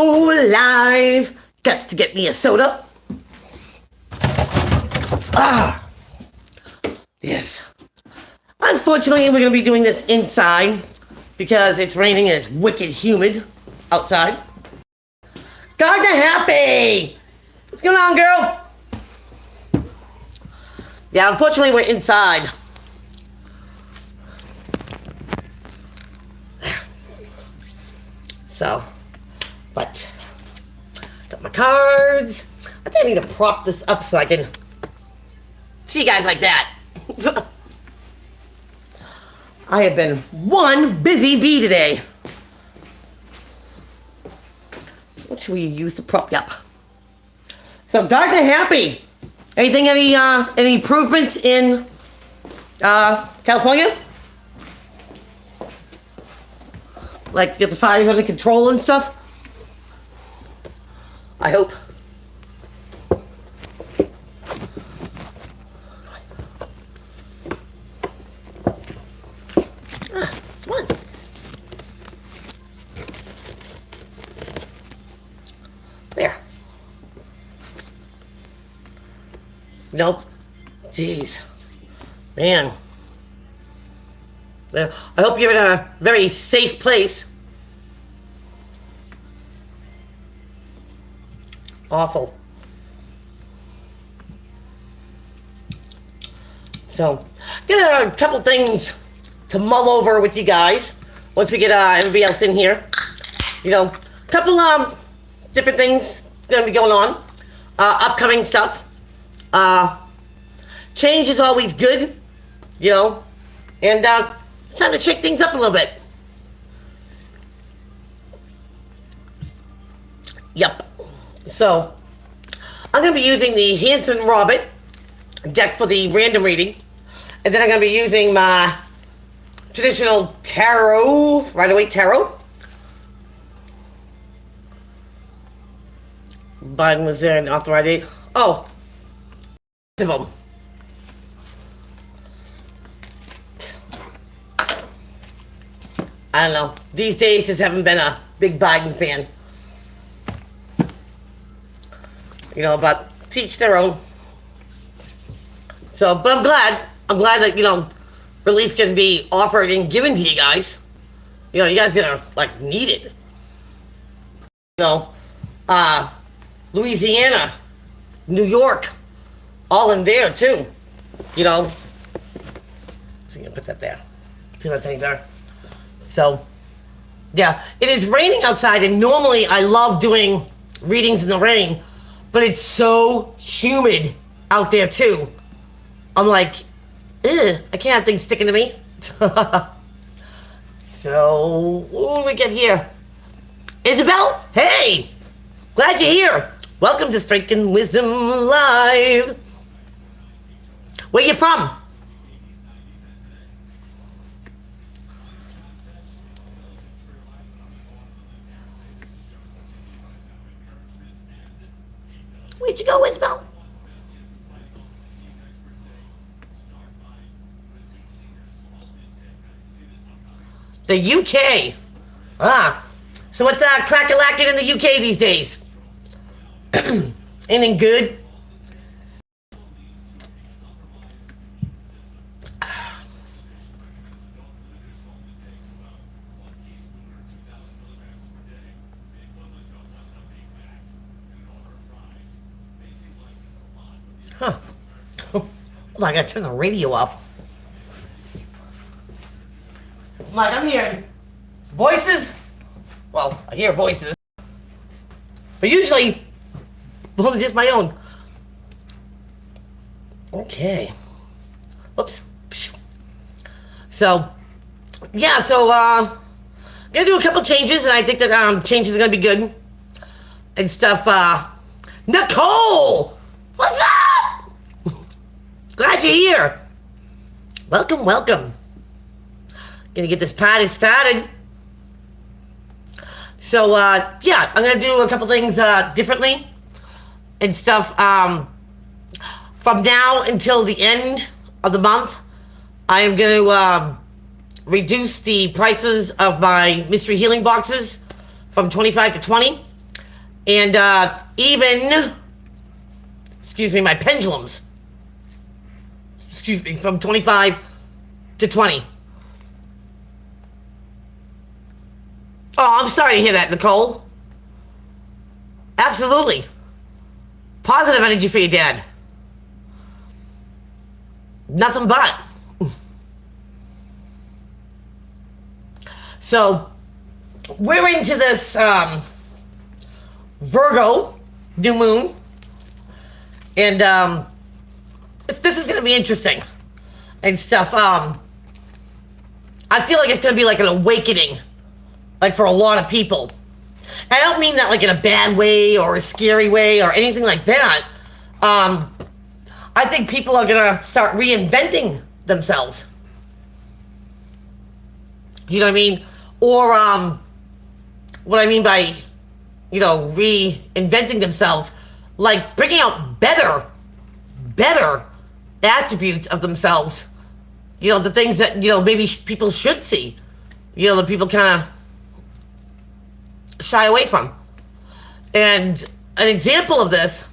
go live just to get me a soda. Yes. Unfortunately, we're going to be doing this inside because it's raining and it's wicked humid outside. Garden Happy! What's going on, girl? Yeah, unfortunately, we're inside. So, but, got my cards. I think I need to prop this up so I can see you guys like that. I have been one busy bee today. What should we use to prop you up? So, Garden Happy. Anything, any improvements in California? Like, get the fires under control and stuff? I hope. Come on. There. Nope. Jeez. Man. I hope you're in a very safe place. Awful. So, get a couple things to mull over with you guys once we get everybody else in here. You know, a couple different things gonna be going on. Upcoming stuff. Change is always good, you know, and it's time to shake things up a little bit. Yep. So, I'm going to be using the Hanson Robert deck for the random reading. And then I'm going to be using my traditional tarot, Rider-Waite Tarot. Biden was there and authorized it. Oh. Of them. I don't know. These days, just haven't been a big Biden fan. You know, but teach their own. So, but I'm glad that, you know, relief can be offered and given to you guys. You know, you guys gonna, like, need it. You know, Louisiana, New York, all in there, too. You know. So, you can put that there. See that thing there? So, yeah, it is raining outside, and normally I love doing readings in the rain, but it's so humid out there, too. I'm like, ugh, I can't have things sticking to me. So, what do we get here? Isabel? Hey! Glad you're here. Welcome to Strength and Wisdom Live. Where you from? Where'd you go, Isabel? The UK. So what's crack-a-lacking in the UK these days? Anything good? Huh. Hold on, I gotta turn the radio off. Like, I'm hearing voices. Well, I hear voices. But usually, well, just my own. Okay. Oops. So, yeah, so, gonna do a couple changes, and I think that, changes are gonna be good. And stuff, Nicole! What's up? Glad you're here. Welcome, welcome. Gonna get this party started. So, yeah, I'm gonna do a couple things, differently. And stuff, from now until the end of the month, I am gonna, reduce the prices of my mystery healing boxes from 25 to 20. And even, excuse me, my pendulums, excuse me, from 25 to 20. Oh, I'm sorry to hear that, Nicole. Absolutely. Positive energy for your dad. Nothing but. So, we're into this Virgo New Moon. And this is going to be interesting and stuff. I feel like it's going to be like an awakening, like for a lot of people. I don't mean that like in a bad way or a scary way or anything like that. I think people are going to start reinventing themselves. You know what I mean? Or what I mean by, reinventing themselves, like bringing out better attributes of themselves. The things that, maybe people should see. That people kind of shy away from. And an example of this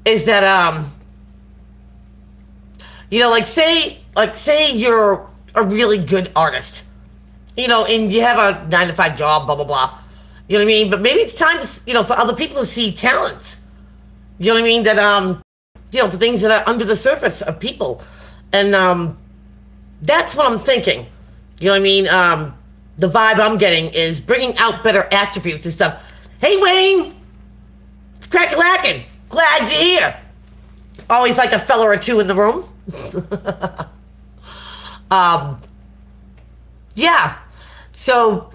is that, say you're a really good artist, and you have a 9-to-5 job, blah, blah, blah. You know what I mean? But maybe it's time to, for other people to see talents. You know what I mean? That, the things that are under the surface of people. And, that's what I'm thinking. You know what I mean? The vibe I'm getting is bringing out better attributes and stuff. Hey, Wayne! It's crack-a-lackin'. Glad you're here. Always like a fella or two in the room. Yeah. So,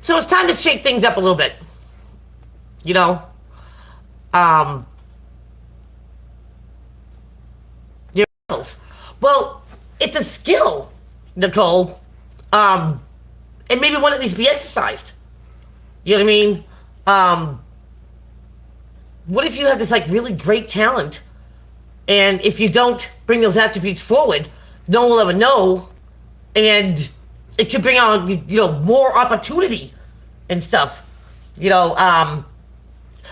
so it's time to shake things up a little bit. Well, it's a skill, Nicole. And maybe one that needs to be exercised. You know what I mean? What if you have this like really great talent, and if you don't bring those attributes forward, no one will ever know, and it could bring out more opportunity and stuff.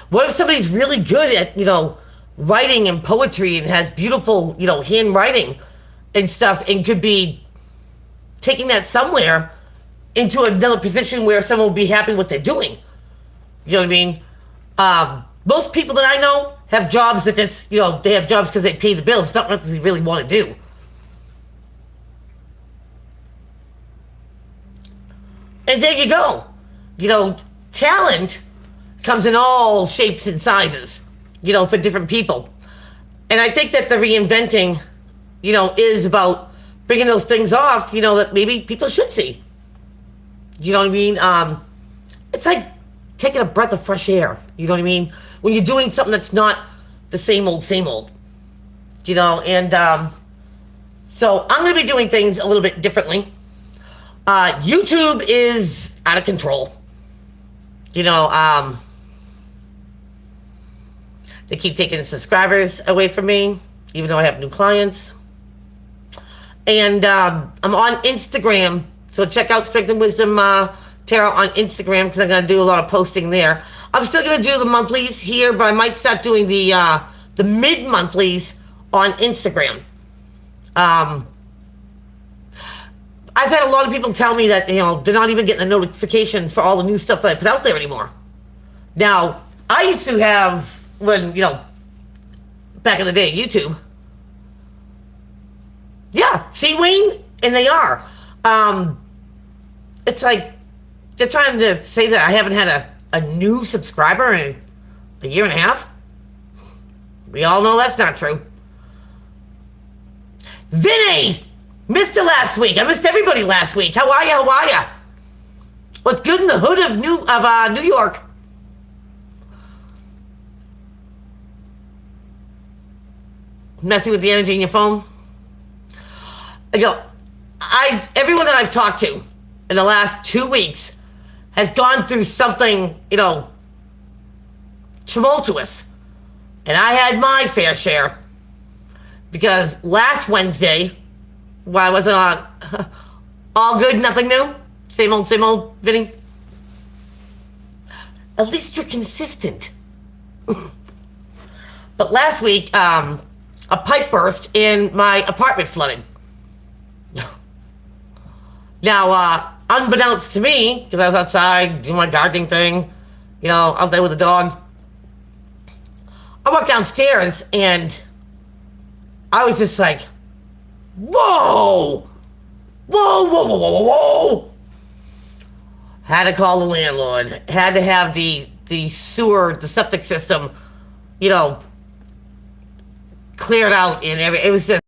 What if somebody's really good at writing and poetry and has beautiful handwriting and stuff, and could be taking that somewhere into another position where someone will be happy with what they're doing. You know what I mean? Most people that I know have jobs that just, they have jobs because they pay the bills. It's not what they really want to do. And there you go. Talent comes in all shapes and sizes, for different people. And I think that the reinventing, is about bringing those things off, that maybe people should see. You know what I mean? It's like taking a breath of fresh air. You know what I mean? When you're doing something that's not the same old, and so I'm going to be doing things a little bit differently. YouTube is out of control. They keep taking subscribers away from me, even though I have new clients. And I'm on Instagram, so check out Strength and Wisdom Tarot on Instagram, because I'm going to do a lot of posting there. I'm still going to do the monthlies here, but I might start doing the mid-monthlies on Instagram. I've had a lot of people tell me that, they're not even getting the notifications for all the new stuff that I put out there anymore. Now, I used to have, when, back in the day, YouTube. Yeah, see, Wayne? And they are. It's like, they're trying to say that I haven't had a new subscriber in a year and a half. We all know that's not true. Vinny! Missed you last week. I missed everybody last week. How are you? What's good in the hood of New York? Messing with the energy in your phone? Everyone that I've talked to in the last 2 weeks has gone through something, tumultuous. And I had my fair share. Because last Wednesday, I wasn't on all good, nothing new. Same old, Vinny. At least you're consistent. But last week, a pipe burst and my apartment flooded. Now, unbeknownst to me, because I was outside doing my gardening thing, out there with the dog, I walked downstairs and I was just like, whoa! Whoa, whoa, whoa, whoa, whoa! Had to call the landlord. Had to have the sewer, the septic system, cleared out and it was just,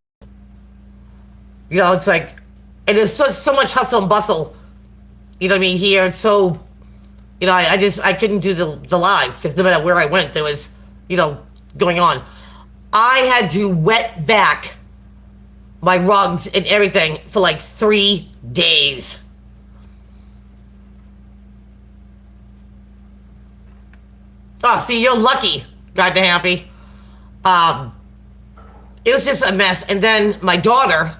it's like, and there's so much hustle and bustle, you know what I mean, here. It's so, I couldn't do the live because no matter where I went, there was, going on. I had to wet vac my rugs and everything for like 3 days. Oh, see, you're lucky, God happy. It was just a mess. And then my daughter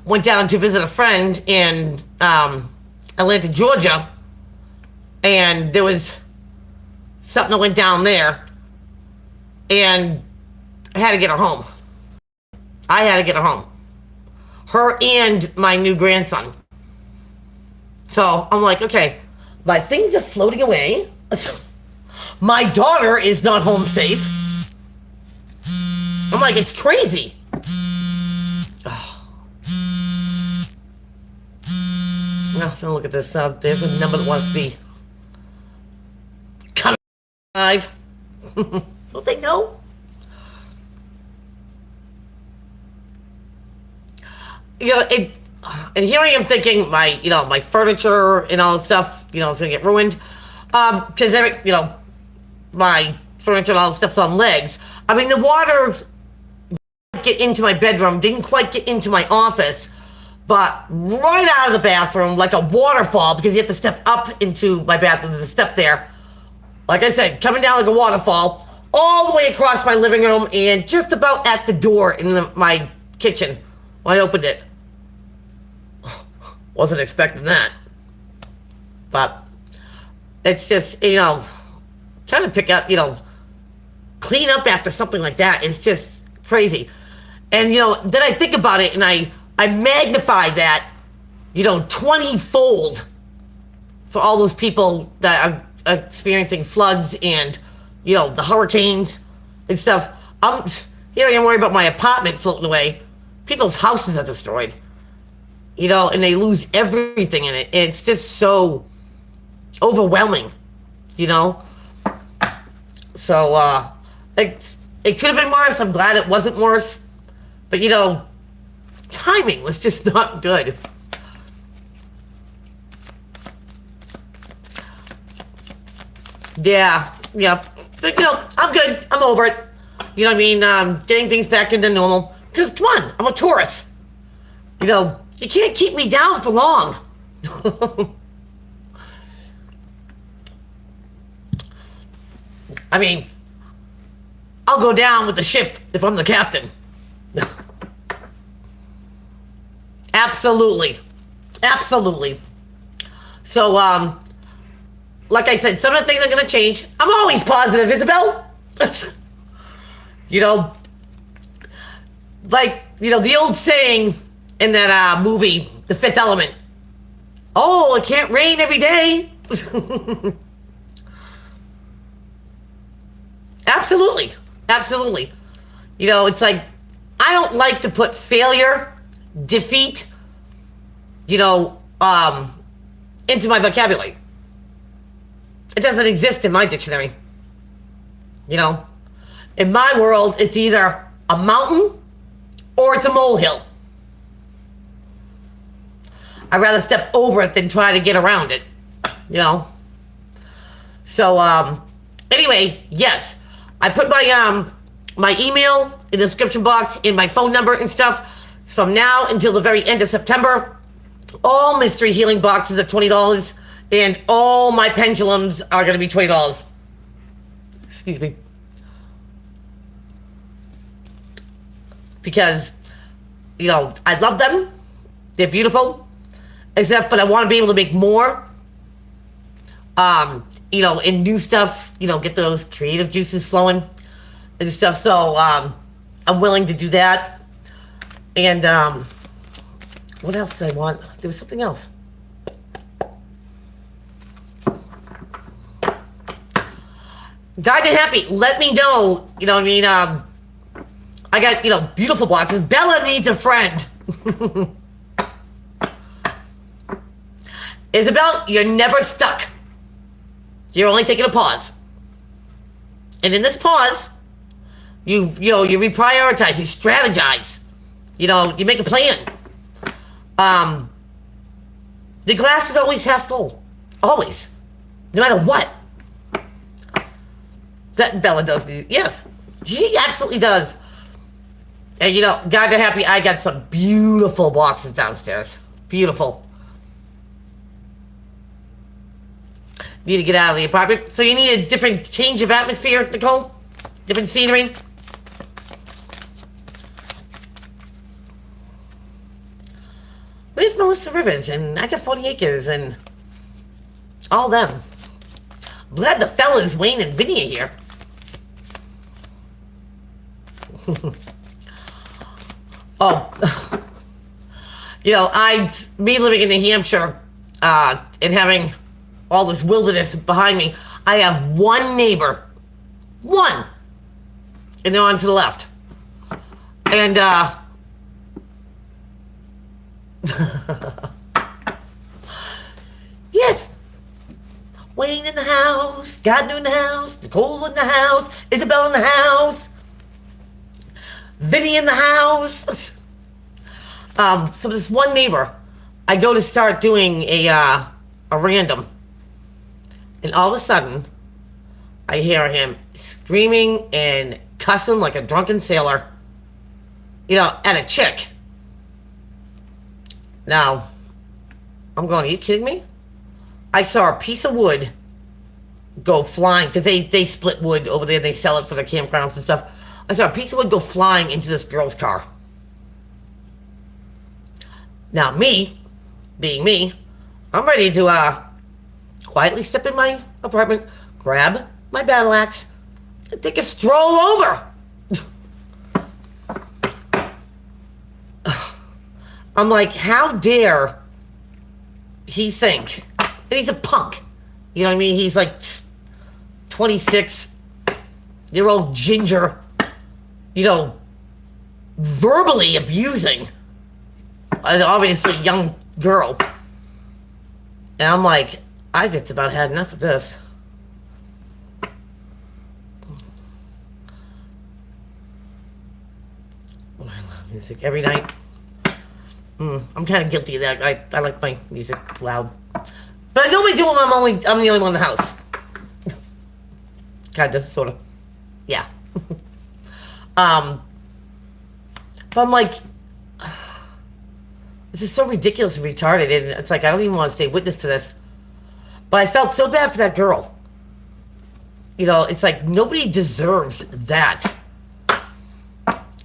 went down to visit a friend in Atlanta, Georgia, and there was something that went down there, and I had to get her home. I had to get her home. Her and my new grandson. So I'm like, okay, my things are floating away. My daughter is not home safe. I'm like, it's crazy. Oh. Now, look at this. There's a number that wants to be cut alive. Don't they know? And here I am thinking my furniture and all that stuff, it's gonna get ruined. Because my furniture and all that stuff's on legs. I mean, the water get into my bedroom, didn't quite get into my office, but right out of the bathroom, like a waterfall, because you have to step up into my bathroom, there's a step there. Like I said, coming down like a waterfall, all the way across my living room, and just about at the door in my kitchen when I opened it. Wasn't expecting that. But it's just, trying to pick up, clean up after something like that is just crazy. And, then I think about it and I magnify that, 20-fold for all those people that are experiencing floods and, the hurricanes and stuff. Here I am worried about my apartment floating away. People's houses are destroyed, and they lose everything in it. It's just so overwhelming, So, it could have been worse. I'm glad it wasn't worse. But, timing was just not good. Yeah. But, I'm good. I'm over it. You know what I mean? Getting things back into normal. Because, come on, I'm a Taurus. You can't keep me down for long. I mean, I'll go down with the ship if I'm the captain. Absolutely. Absolutely. So, like I said, some of the things are going to change. I'm always positive, Isabel. The old saying in that movie, The Fifth Element. Oh, it can't rain every day. Absolutely. Absolutely. It's like, I don't like to put failure, defeat, into my vocabulary. It doesn't exist in my dictionary. In my world, it's either a mountain or it's a molehill. I'd rather step over it than try to get around it. So, anyway, yes. I put my email in the description box and my phone number and stuff from now until the very end of September. All mystery healing boxes are $20, and all my pendulums are going to be $20. Excuse me. Because, I love them. They're beautiful. But I want to be able to make more. in new stuff, get those creative juices flowing and stuff. So I'm willing to do that. And what else did I want? There was something else. Guide and Happy, let me know. You know what I mean? I got, beautiful boxes. Bella needs a friend. Isabel, you're never stuck. You're only taking a pause. And in this pause, you reprioritize, you strategize. You make a plan. The glass is always half full. Always. No matter what. That Bella does. Yes. She absolutely does. And God, they're happy. I got some beautiful boxes downstairs. Beautiful. Need to get out of the apartment. So you need a different change of atmosphere, Nicole? Different scenery? Where's Melissa Rivers? And I got 40 acres and all them. I'm glad the fellas, Wayne and Vinny, are here. Oh. Me living in New Hampshire and having all this wilderness behind me, I have one neighbor. One. And they're on to the left. And, yes. Wayne in the house, Gardner in the house, Nicole in the house, Isabel in the house, Vinny in the house. So this one neighbor, I go to start doing a random. And all of a sudden, I hear him screaming and cussing like a drunken sailor, at a chick. Now, I'm going, are you kidding me? I saw a piece of wood go flying, because they split wood over there, they sell it for the campgrounds and stuff. I saw a piece of wood go flying into this girl's car. Now, me, being me, I'm ready to, quietly step in my apartment, grab my battle axe, and take a stroll over. I'm like, how dare he think? And he's a punk. You know what I mean? He's like 26-year-old ginger, verbally abusing an obviously young girl. And I'm like, I just about had enough of this. I love music every night. I'm kind of guilty of that. I like my music loud. But I normally do when I'm the only one in the house. Kind of, sort of. Yeah. But I'm like, this is so ridiculous and retarded, and it's like, I don't even want to stay witness to this. But I felt so bad for that girl. It's like, nobody deserves that. And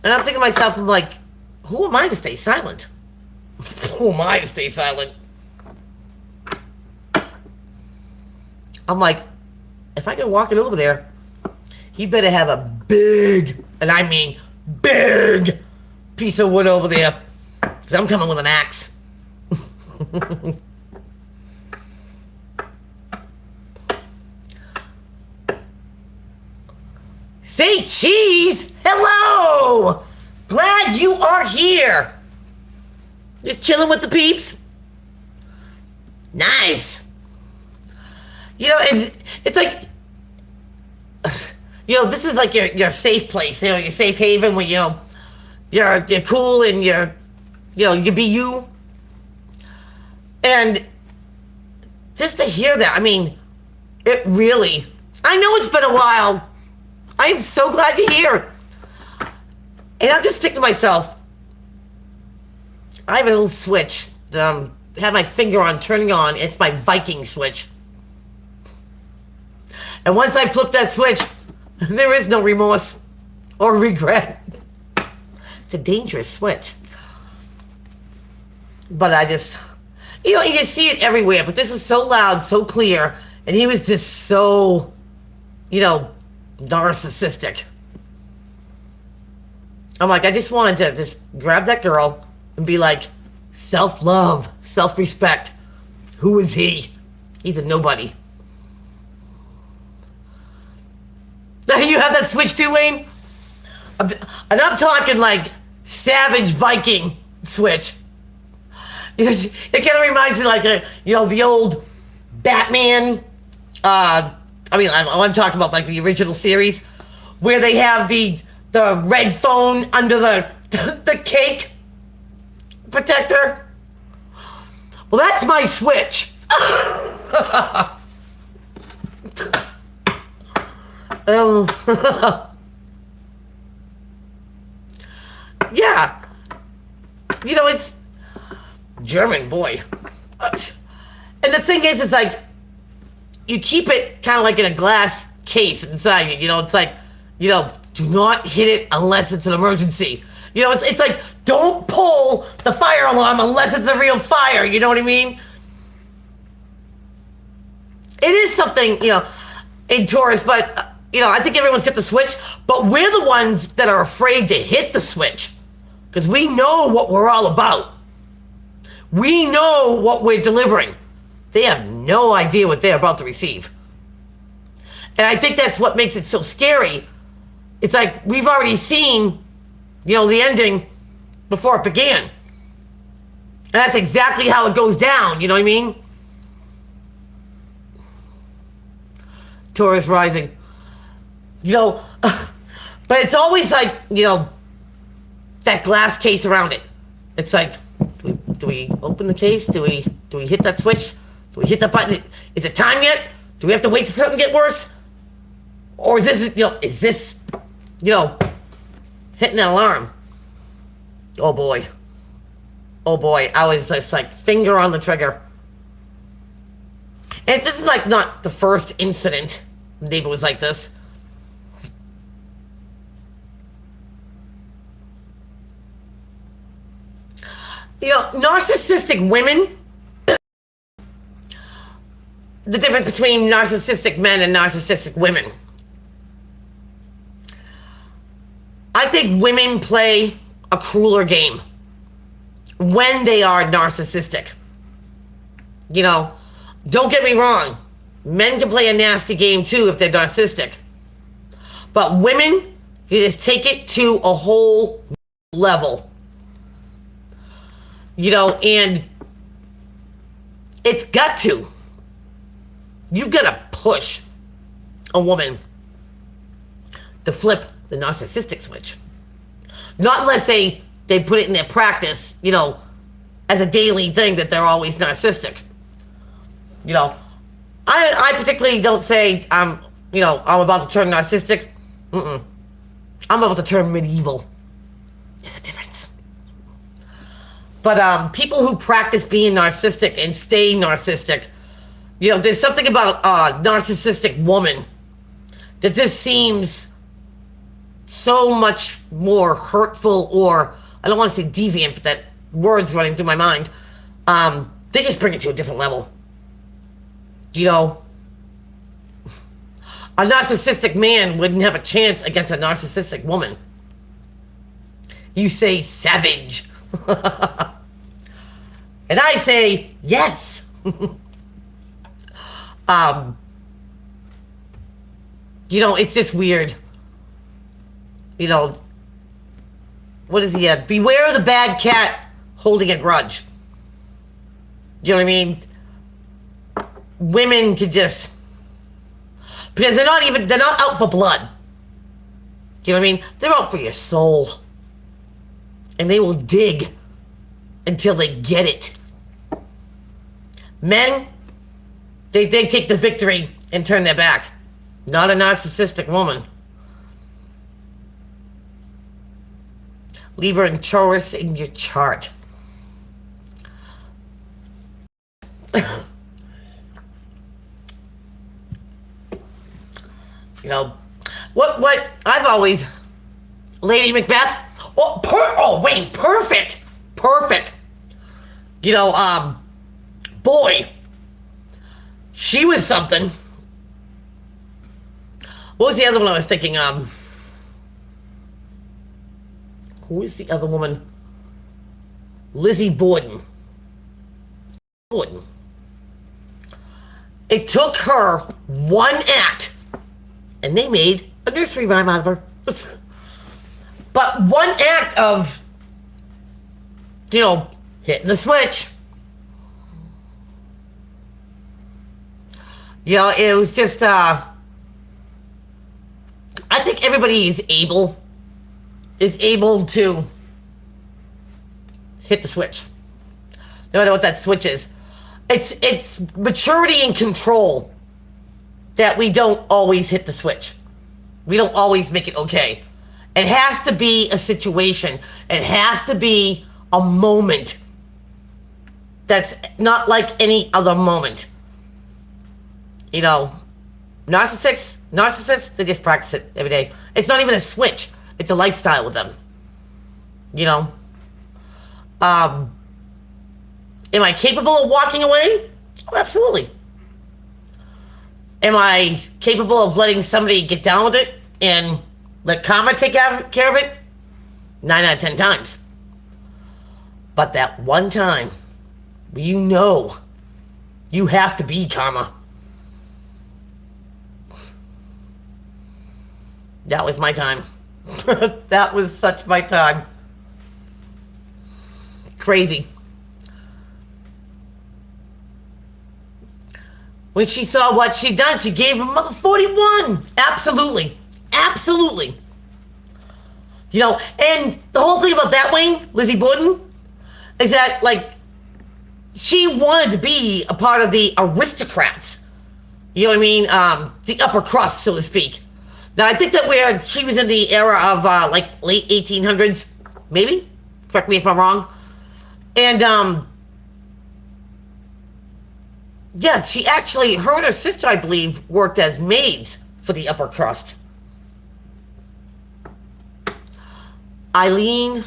I'm thinking to myself, I'm like, who am I to stay silent? Who am I to stay silent? I'm like, if I go walking over there, he better have a big, and I mean big, piece of wood over there. Because I'm coming with an axe. Say cheese! Hello! Glad you are here! Just chilling with the peeps? Nice! It's like, this is like your safe place, your safe haven where, you're cool and you be you. And just to hear that, I mean, it really, I know it's been a while. I am so glad you're here. And I'm just thinking to myself, I have a little switch that I have my finger on turning on. It's my Viking switch. And once I flip that switch, there is no remorse or regret. It's a dangerous switch. But I just, you just see it everywhere. But this was so loud, so clear. And he was just so, narcissistic. I'm like, I just wanted to just grab that girl and be like, self-love, self-respect. Who is he? He's a nobody. You have that switch too, Wayne? And I'm talking like savage Viking switch. It kind of reminds me like, the old Batman. I'm talking about like the original series where they have the red phone under the cake protector. Well, that's my switch. Yeah. It's German, boy. And the thing is, it's like, you keep it kind of like in a glass case inside you. It's like, do not hit it unless it's an emergency. It's like, don't pull the fire alarm unless it's a real fire. You know what I mean? It is something, in Taurus, but, I think everyone's got the switch, but we're the ones that are afraid to hit the switch because we know what we're all about. We know what we're delivering. They have no idea what they're about to receive. And I think that's what makes it so scary. It's like we've already seen, the ending before it began. And that's exactly how it goes down, you know what I mean? Taurus rising. But it's always like, that glass case around it. It's like, do we open the case? Do we hit that switch? Do we hit that button? Is it time yet? Do we have to wait for something to get worse? Or is this, hitting an alarm? Oh boy. Oh boy. I was just like finger on the trigger. And this is like not the first incident Libra was like this. Narcissistic women, the difference between narcissistic men and narcissistic women. I think women play a crueler game when they are narcissistic. Don't get me wrong. Men can play a nasty game too if they're narcissistic. But women, you just take it to a whole level. And it's got to. You gotta push a woman to flip the narcissistic switch. Not unless they put it in their practice, as a daily thing that they're always narcissistic. I particularly don't say I'm about to turn narcissistic. I'm about to turn medieval. There's a difference. But people who practice being narcissistic and stay narcissistic, there's something about a narcissistic woman that just seems so much more hurtful, or I don't want to say deviant, but that word's running through my mind. They just bring it to a different level. A narcissistic man wouldn't have a chance against a narcissistic woman. You say savage. And I say yes. It's just weird. What is he at? Beware of the bad cat holding a grudge. You know what I mean? Women could just, because they're not out for blood. You know what I mean? They're out for your soul. And they will dig until they get it. Men, they take the victory and turn their back. Not a narcissistic woman. Libra and Taurus in your chart. What I've always, Lady Macbeth. Wayne, perfect. Boy, She was something. What was the other one I was thinking? Who is the other woman? Lizzie Borden. It took her one act, and they made a nursery rhyme out of her. But one act of, hitting the switch. It was just, I think everybody is able to hit the switch. No matter what that switch is. It's maturity and control that we don't always hit the switch. We don't always make it okay. It has to be a situation. It has to be a moment that's not like any other moment. Narcissists, they just practice it every day. It's not even a switch. It's a lifestyle with them. Am I capable of walking away? Oh, absolutely. Am I capable of letting somebody get down with it and let karma take care of it? 9 out of 10 times. But that one time, you have to be karma. That was my time. That was such my time. Crazy. When she saw what she'd done, she gave her mother 41. Absolutely. Absolutely. And the whole thing about that, Wayne, Lizzie Borden, is that, she wanted to be a part of the aristocrats. You know what I mean? The upper crust, so to speak. Now, I think that she was in the era of, late 1800s, maybe? Correct me if I'm wrong. And, yeah, she actually, her and her sister, I believe, worked as maids for the upper crust. Eileen,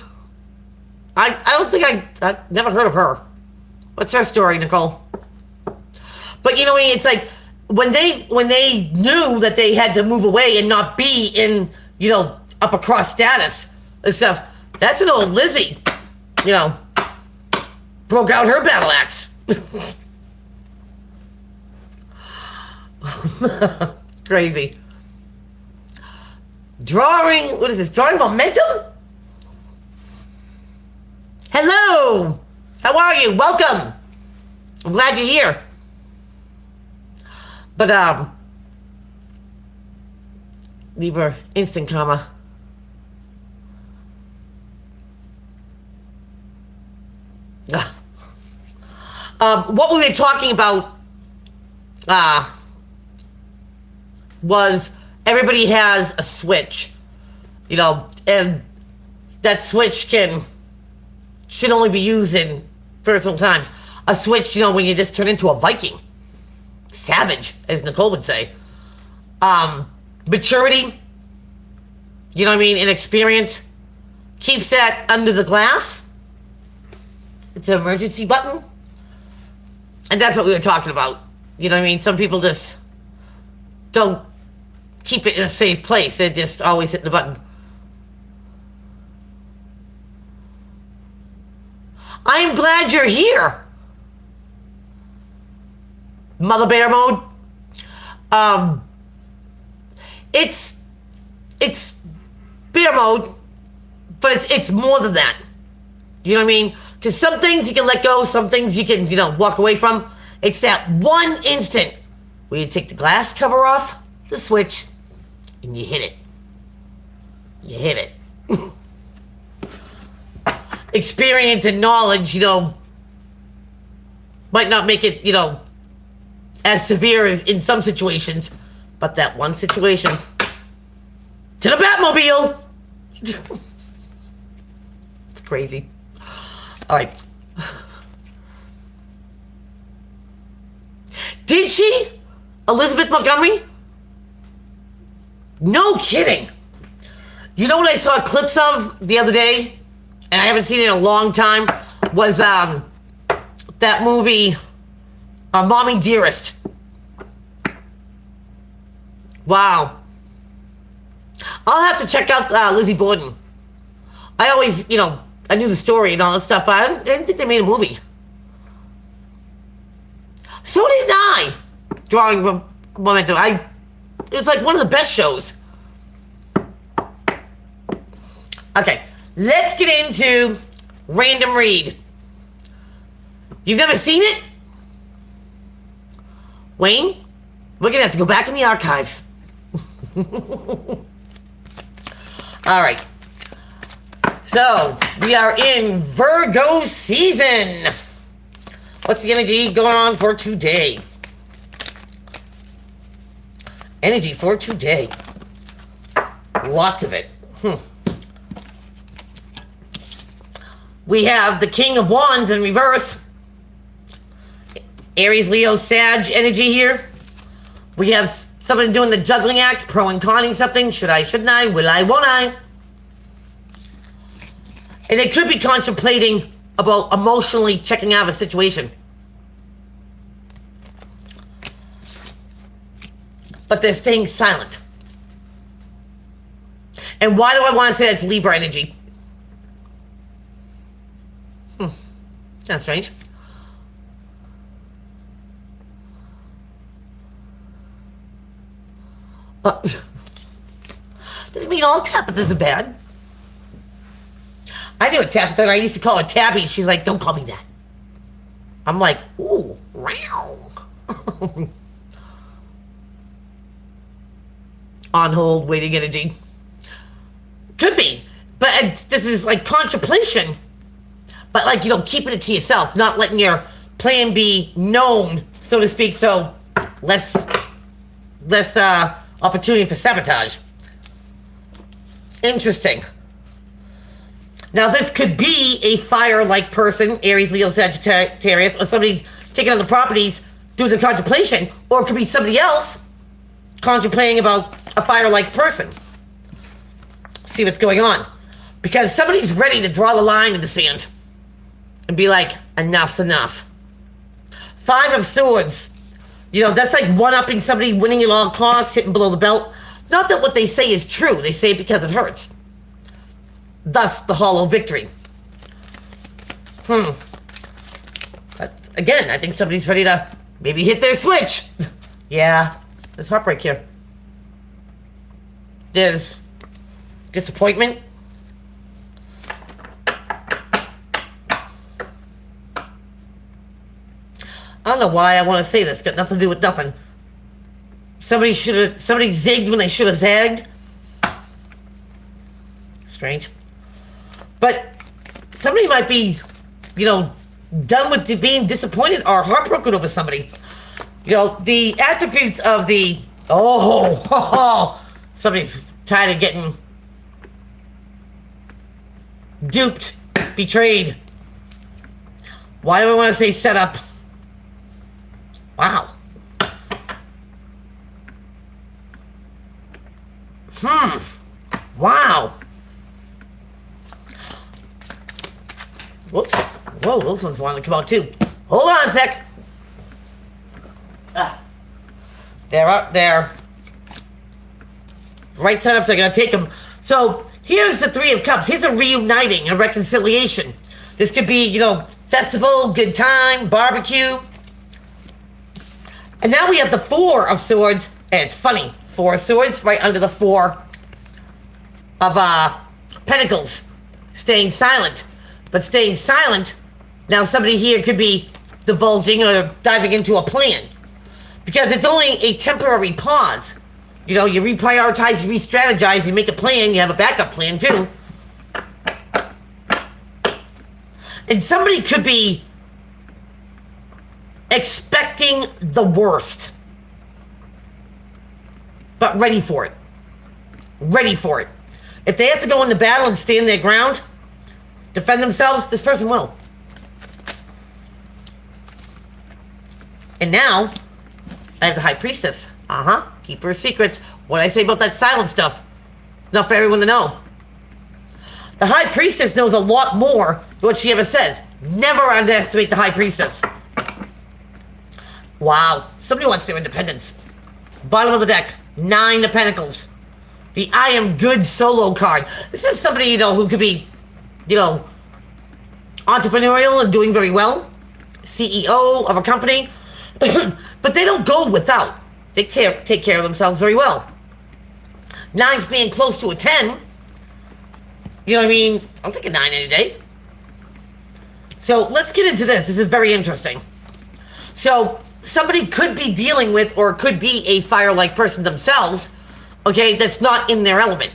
I don't think I've never heard of her. What's her story, Nicole? But it's like, when they knew that they had to move away and not be in, upper crust status and stuff, that's when old Lizzie, broke out her battle axe. Crazy. What is this? Drawing momentum? Hello! How are you? Welcome! I'm glad you're here. But, Libra, instant karma. What we were talking about, was everybody has a switch, and that switch should only be used in personal times. A switch, when you just turn into a Viking. Savage, as Nicole would say. Maturity, and experience keeps that under the glass. It's an emergency button. And that's what we were talking about. Some people just don't keep it in a safe place. They just always hit the button. I am glad you're here. Mother Bear mode. It's bear mode, but it's more than that. You know what I mean? Because some things you can let go, some things you can, walk away from. It's that one instant where you take the glass cover off, the switch, and you hit it. You hit it. Experience and knowledge, might not make it, as severe as in some situations, but that one situation, to the Batmobile. It's crazy. All right. Did she? Elizabeth Montgomery? No kidding. You know what I saw clips of the other day, and I haven't seen it in a long time, was that movie, Mommy Dearest. Wow. I'll have to check out Lizzie Borden. I always, I knew the story and all that stuff, but I didn't think they made a movie. So did I. Drawing Momentum. It was like one of the best shows. Okay, let's get into Random Read. You've never seen it? Wayne, we're gonna have to go back in the archives. All right. So, we are in Virgo season. What's the energy going on for today? Energy for today. Lots of it. We have the King of Wands in reverse. Aries, Leo, Sag energy here. We have someone doing the juggling act, pro and conning something. Should I, shouldn't I, will I, won't I? And they could be contemplating about emotionally checking out of a situation. But they're staying silent. And why do I want to say that's Libra energy? That's strange. Doesn't mean all Tabithas are bad. I knew a Tabitha, and I used to call her Tabby. She's like, don't call me that. I'm like, ooh, wow. On hold, waiting energy. Could be. But this is like contemplation. But like, keeping it to yourself. Not letting your plan be known, so to speak. So, less opportunity for sabotage. Interesting. Now, this could be a fire-like person, Aries, Leo, Sagittarius, or somebody taking on the properties doing the contemplation, or it could be somebody else contemplating about a fire-like person. See what's going on. Because somebody's ready to draw the line in the sand and be like, enough's enough. 5 of Swords. That's like one-upping somebody, winning at all costs, hitting below the belt. Not that what they say is true. They say it because it hurts. Thus, the hollow victory. But again, I think somebody's ready to maybe hit their switch. Yeah, there's heartbreak here. There's disappointment. I don't know why I want to say this. Got nothing to do with nothing. Somebody zigged when they should have zagged. Strange. But somebody might be, done with being disappointed or heartbroken over somebody. The attributes of the, somebody's tired of getting duped, betrayed. Why do I want to say set up? Wow. Wow. Whoops. Whoa, those ones wanted to come out too. Hold on a sec. They're up there. Right side up, so I gotta take them. So, here's the 3 of Cups. Here's a reuniting, a reconciliation. This could be, festival, good time, barbecue. And now we have the 4 of Swords, and it's funny. 4 of Swords right under the 4 of Pentacles. Staying silent. But staying silent, now somebody here could be divulging or diving into a plan. Because it's only a temporary pause. You reprioritize, you re-strategize, you make a plan, you have a backup plan too. And somebody could be expecting the worst. But ready for it. Ready for it. If they have to go into battle and stand their ground, defend themselves, this person will. And now, I have the High Priestess. Keeper of secrets. What I say about that silent stuff? Not for everyone to know. The High Priestess knows a lot more than what she ever says. Never underestimate the High Priestess. Wow. Somebody wants their independence. Bottom of the deck. Nine of Pentacles. The I am good solo card. This is somebody, you know, who could be, you know, entrepreneurial and doing very well. CEO of a company. But they don't go without. They take care of themselves very well. Nine's being close to a 10. You know what I mean? I'll take a 9 any day. So let's get into this. This is very interesting. So somebody could be dealing with or could be a fire-like person themselves, okay, that's not in their element.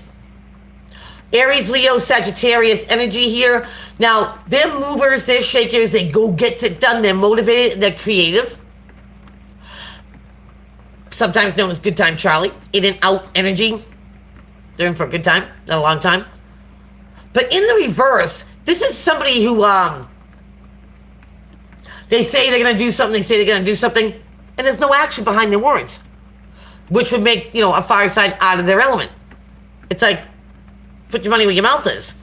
Aries, Leo, Sagittarius energy here. Now, they're movers, they're shakers, they go gets it done, they're motivated, they're creative. Sometimes known as good time Charlie. In and out energy. They're in for a good time, not a long time. But in the reverse, this is somebody who, they say they're going to do something, they say they're going to do something, and there's no action behind their words. Which would make, you know, a fire sign out of their element. It's like, put your money where your mouth is.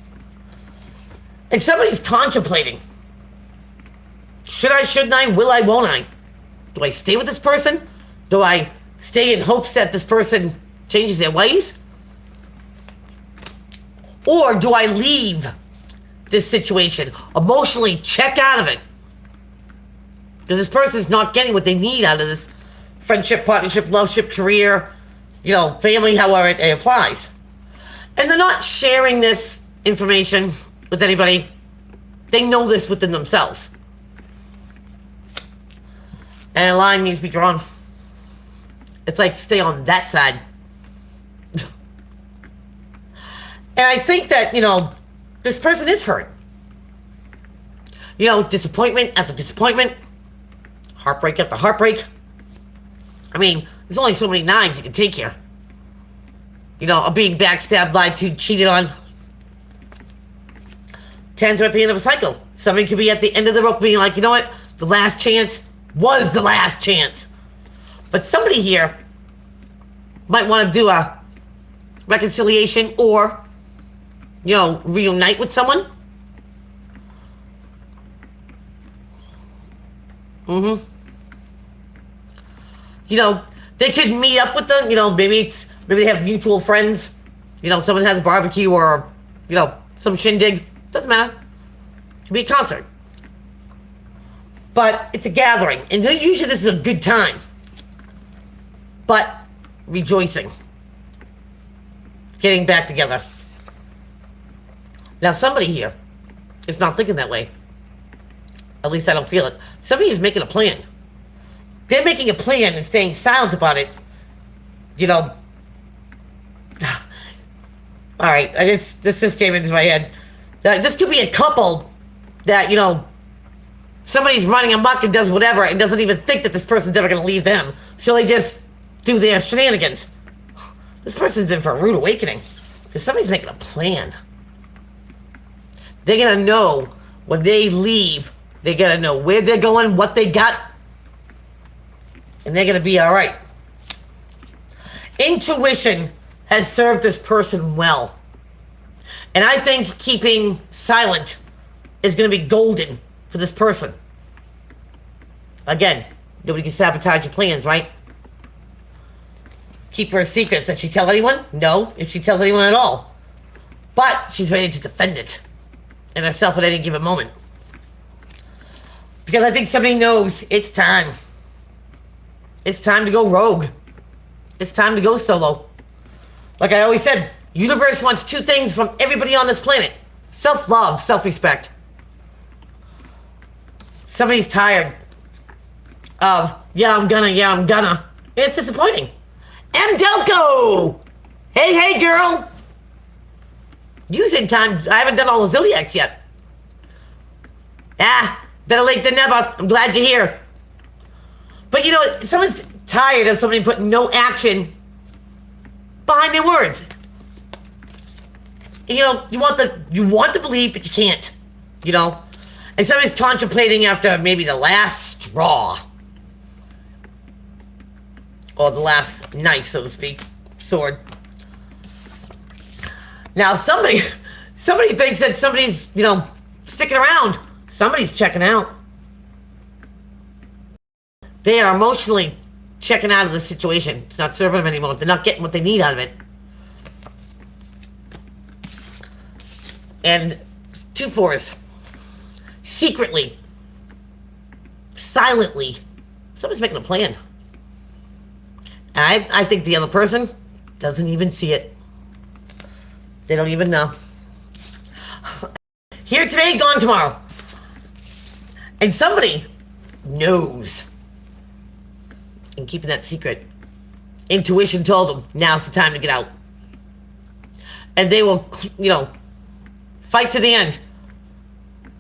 And somebody's contemplating. Should I, shouldn't I, will I, won't I? Do I stay with this person? Do I stay in hopes that this person changes their ways? Or do I leave this situation? Emotionally check out of it. Because this person's not getting what they need out of this friendship, partnership, loveship, career, you know, family, however it applies. And they're not sharing this information with anybody. They know this within themselves. And a line needs to be drawn. It's like, stay on that side. And I think that, you know, this person is hurt. You know, disappointment after disappointment. Heartbreak after heartbreak. I mean, there's only so many nines you can take here. You know, of being backstabbed, lied to, cheated on. Tens are at the end of a cycle. Somebody could be at the end of the rope being like, you know what? The last chance was the last chance. But somebody here might want to do a reconciliation or, you know, reunite with someone. You know, they could meet up with them. You know, maybe they have mutual friends. You know, someone has a barbecue or, you know, some shindig. Doesn't matter. It could be a concert. But it's a gathering. And usually this is a good time. But rejoicing. Getting back together. Now somebody here is not thinking that way. At least I don't feel it. Somebody is making a plan. They're making a plan and staying silent about it. You know. Alright, this just came into my head. This could be a couple that, you know, somebody's running amok and does whatever and doesn't even think that this person's ever going to leave them. So they just do their shenanigans. This person's in for a rude awakening. Because somebody's making a plan. They're going to know when they leave. They're going to know where they're going, what they got. And they're going to be alright. Intuition has served this person well. And I think keeping silent is going to be golden for this person. Again, nobody can sabotage your plans, right? Keep her secrets. Does she tell anyone? No, if she tells anyone at all. But she's ready to defend it. And herself at any given moment. Because I think somebody knows it's time. It's time to go rogue. It's time to go solo. Like I always said, universe wants two things from everybody on this planet. Self-love, self-respect. Somebody's tired of, yeah, I'm gonna. And it's disappointing. M. Delco! Hey, girl! Using time, I haven't done all the zodiacs yet. Better late than never. I'm glad you're here. But you know, someone's tired of somebody putting no action behind their words. And, you know, you want to believe, but you can't. You know? And somebody's contemplating after maybe the last straw. Or the last knife, so to speak. Sword. Now, somebody thinks that somebody's, you know, sticking around. Somebody's checking out. They are emotionally checking out of the situation. It's not serving them anymore. They're not getting what they need out of it. And 2 4s. Secretly. Silently. Somebody's making a plan. And I think the other person doesn't even see it. They don't even know. Here today, gone tomorrow. And somebody knows. And keeping that secret. Intuition told them, now's the time to get out. And they will, fight to the end.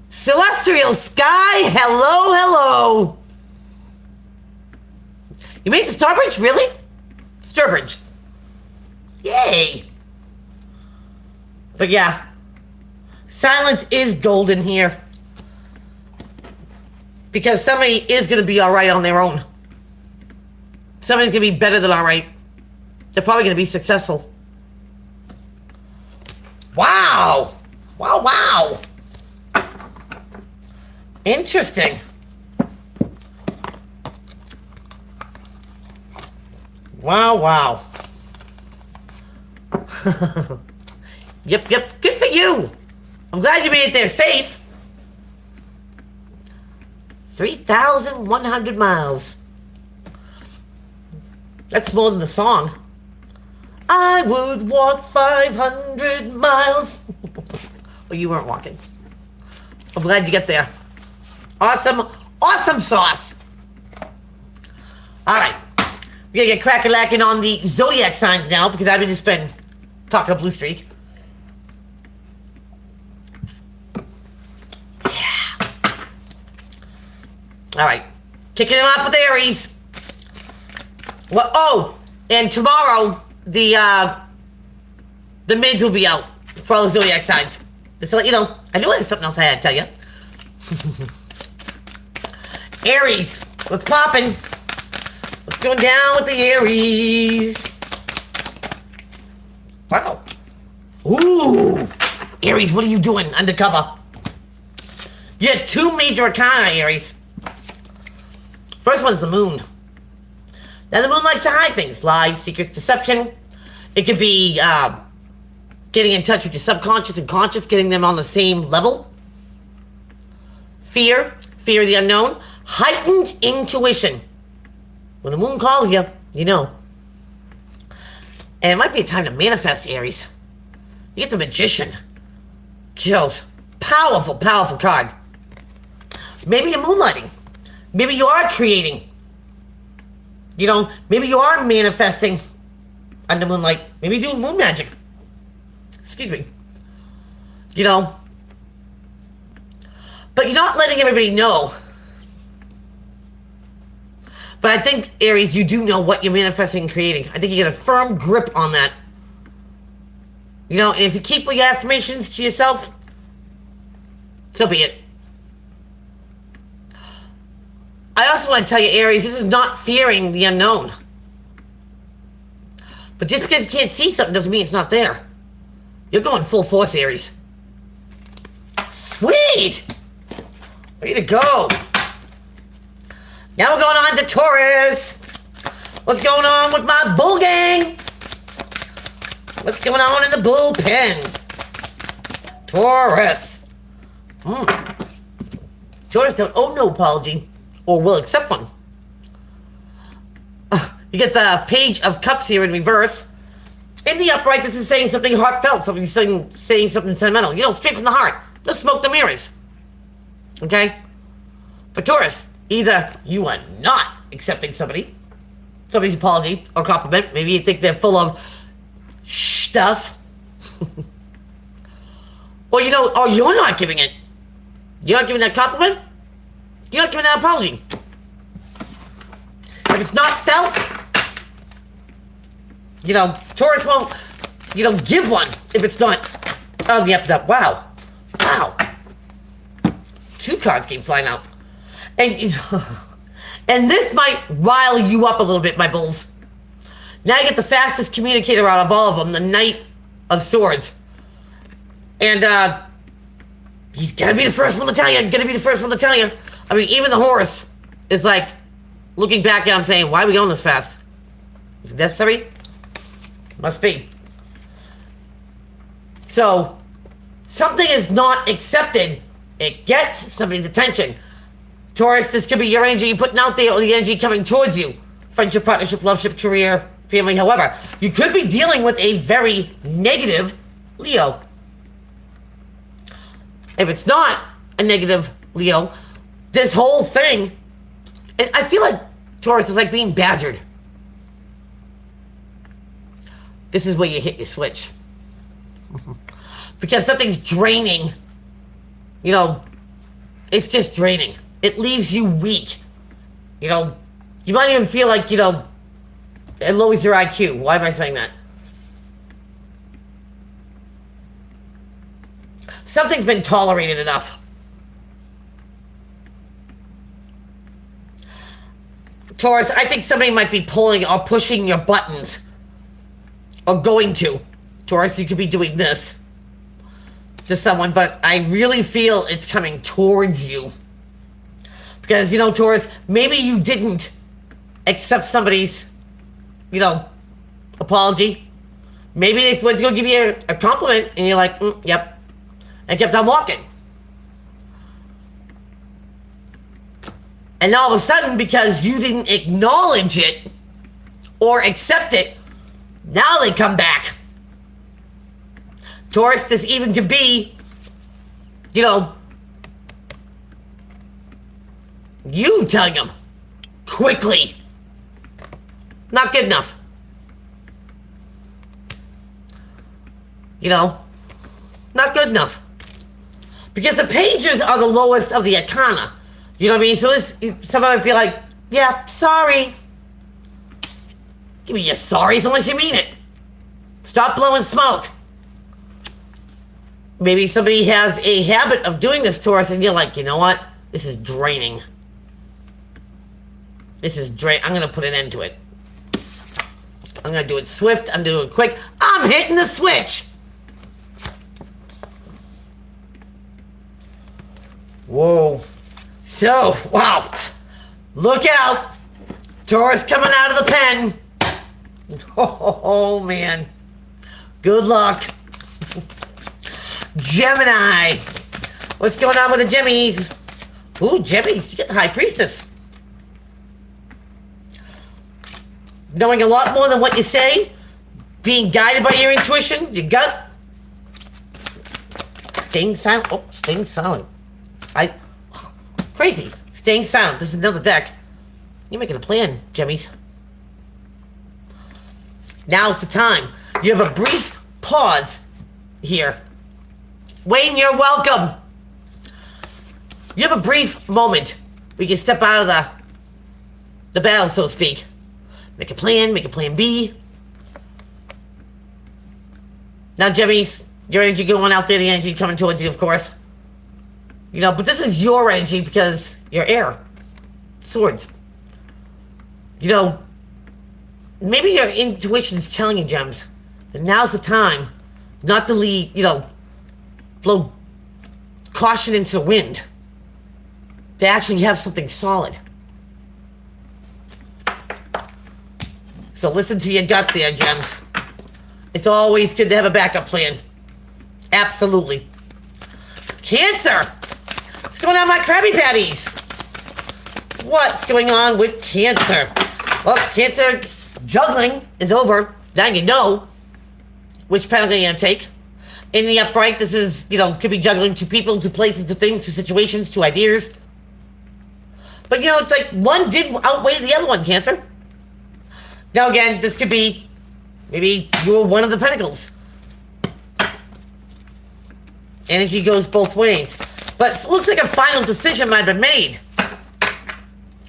Celestial sky, hello, hello. You made the Starbridge? Really? Starbridge. Yay. But yeah. Silence is golden here. Because somebody is going to be alright on their own. Somebody's going to be better than alright. They're probably going to be successful. Wow. Wow, wow. Interesting. Wow, wow. Yep. Good for you. I'm glad you made it there safe. 3,100 miles. That's more than the song. I would walk 500 miles. Well, you weren't walking. I'm glad you got there. Awesome sauce. All right. We're going to get crack-a-lacking on the zodiac signs now because I've just been talking a blue streak. Yeah. All right. Kicking it off with Aries. Well, oh, and tomorrow the mids will be out for all the zodiac signs. Just to let you know. I knew there was something else I had to tell you. Aries. What's poppin'? What's going down with the Aries? Wow. Ooh. Aries, what are you doing undercover? You had 2 major arcana, Aries. First one's the moon. Now, the moon likes to hide things. Lies, secrets, deception. It could be getting in touch with your subconscious and conscious, getting them on the same level. Fear of the unknown. Heightened intuition. When the moon calls you, you know. And it might be a time to manifest, Aries. You get the Magician. Powerful, powerful card. Maybe you're moonlighting. Maybe you are creating. Maybe you are manifesting under moonlight. Maybe you're doing moon magic. Excuse me. But you're not letting everybody know. But I think, Aries, you do know what you're manifesting and creating. I think you get a firm grip on that. And if you keep your affirmations to yourself, so be it. I also want to tell you, Aries, this is not fearing the unknown. But just because you can't see something doesn't mean it's not there. You're going full force, Aries. Sweet! Way to go. Now we're going on to Taurus. What's going on with my bull gang? What's going on in the bullpen? Taurus. Taurus don't owe no apology, or will accept one. You get the Page of Cups here in reverse. In the upright, this is saying something heartfelt, saying something sentimental. Straight from the heart. No smoke the mirrors. Okay? For Taurus, either you are not accepting somebody's apology or compliment. Maybe you think they're full of stuff. Or you're not giving it. You're not giving that compliment. You're not giving that apology. If it's not felt, Taurus won't, give one if it's not on the up and up. Wow. 2 cards came flying out. And this might rile you up a little bit, my bulls. Now you get the fastest communicator out of all of them, the Knight of Swords. And he's gotta be the first one to tell you. I mean, even the horse is like, looking back, I'm saying, why are we going this fast? Is it necessary? Must be. So, something is not accepted. It gets somebody's attention. Taurus, this could be your energy you're putting out there or the energy coming towards you. Friendship, partnership, loveship, career, family, however. You could be dealing with a very negative Leo. If it's not a negative Leo, this whole thing, I feel like Taurus is like being badgered. This is where you hit your switch. Because something's draining. You know, it's just draining. It leaves you weak. You know, you might even feel like, you know, it lowers your IQ. Why am I saying that? Something's been tolerated enough. Taurus, I think somebody might be pulling or pushing your buttons. Or going to. Taurus, you could be doing this to someone, but I really feel it's coming towards you. Because, you know, Taurus, maybe you didn't accept somebody's, you know, apology. Maybe they went to go give you a compliment, and you're like, yep. And kept on walking. And all of a sudden, because you didn't acknowledge it or accept it, now they come back. Taurus, this even could be, you know, you telling them quickly. Not good enough. You know, not good enough. Because the pages are the lowest of the arcana. You know what I mean? So this, somebody might be like, yeah, sorry. Give me your sorries unless you mean it. Stop blowing smoke. Maybe somebody has a habit of doing this to us and you're like, you know what? This is draining. This is draining. I'm going to put an end to it. I'm going to do it swift. I'm doing it quick. I'm hitting the switch. Whoa. So, wow. Look out. Taurus coming out of the pen. Oh, man. Good luck. Gemini. What's going on with the Gemmies? Ooh, Gemmies. You get the High Priestess. Knowing a lot more than what you say. Being guided by your intuition, your gut. Staying silent. Oh, staying silent. Crazy. Staying silent. This is another deck. You're making a plan, Gemmies. Now's the time. You have a brief pause here. Wayne, you're welcome. You have a brief moment. We can step out of the battle, so to speak. Make a plan B. Now, Gemmies, your energy going out there, the energy coming towards you, of course. You know, but this is your energy because you're air. Swords. You know, maybe your intuition is telling you, Gems, that now's the time not to lead, you know, blow caution into the wind. To actually have something solid. So listen to your gut there, Gems. It's always good to have a backup plan. Absolutely. Cancer! What's going on, my Krabby Patties? What's going on with Cancer? Well, Cancer juggling is over. Now you know which penalty you're going to take. In the upright, this is, you know, could be juggling to people, to places, to things, to situations, to ideas. But, you know, it's like one did outweigh the other one, Cancer. Now, again, this could be, maybe you were one of the pentacles. Energy goes both ways. But it looks like a final decision might have been made.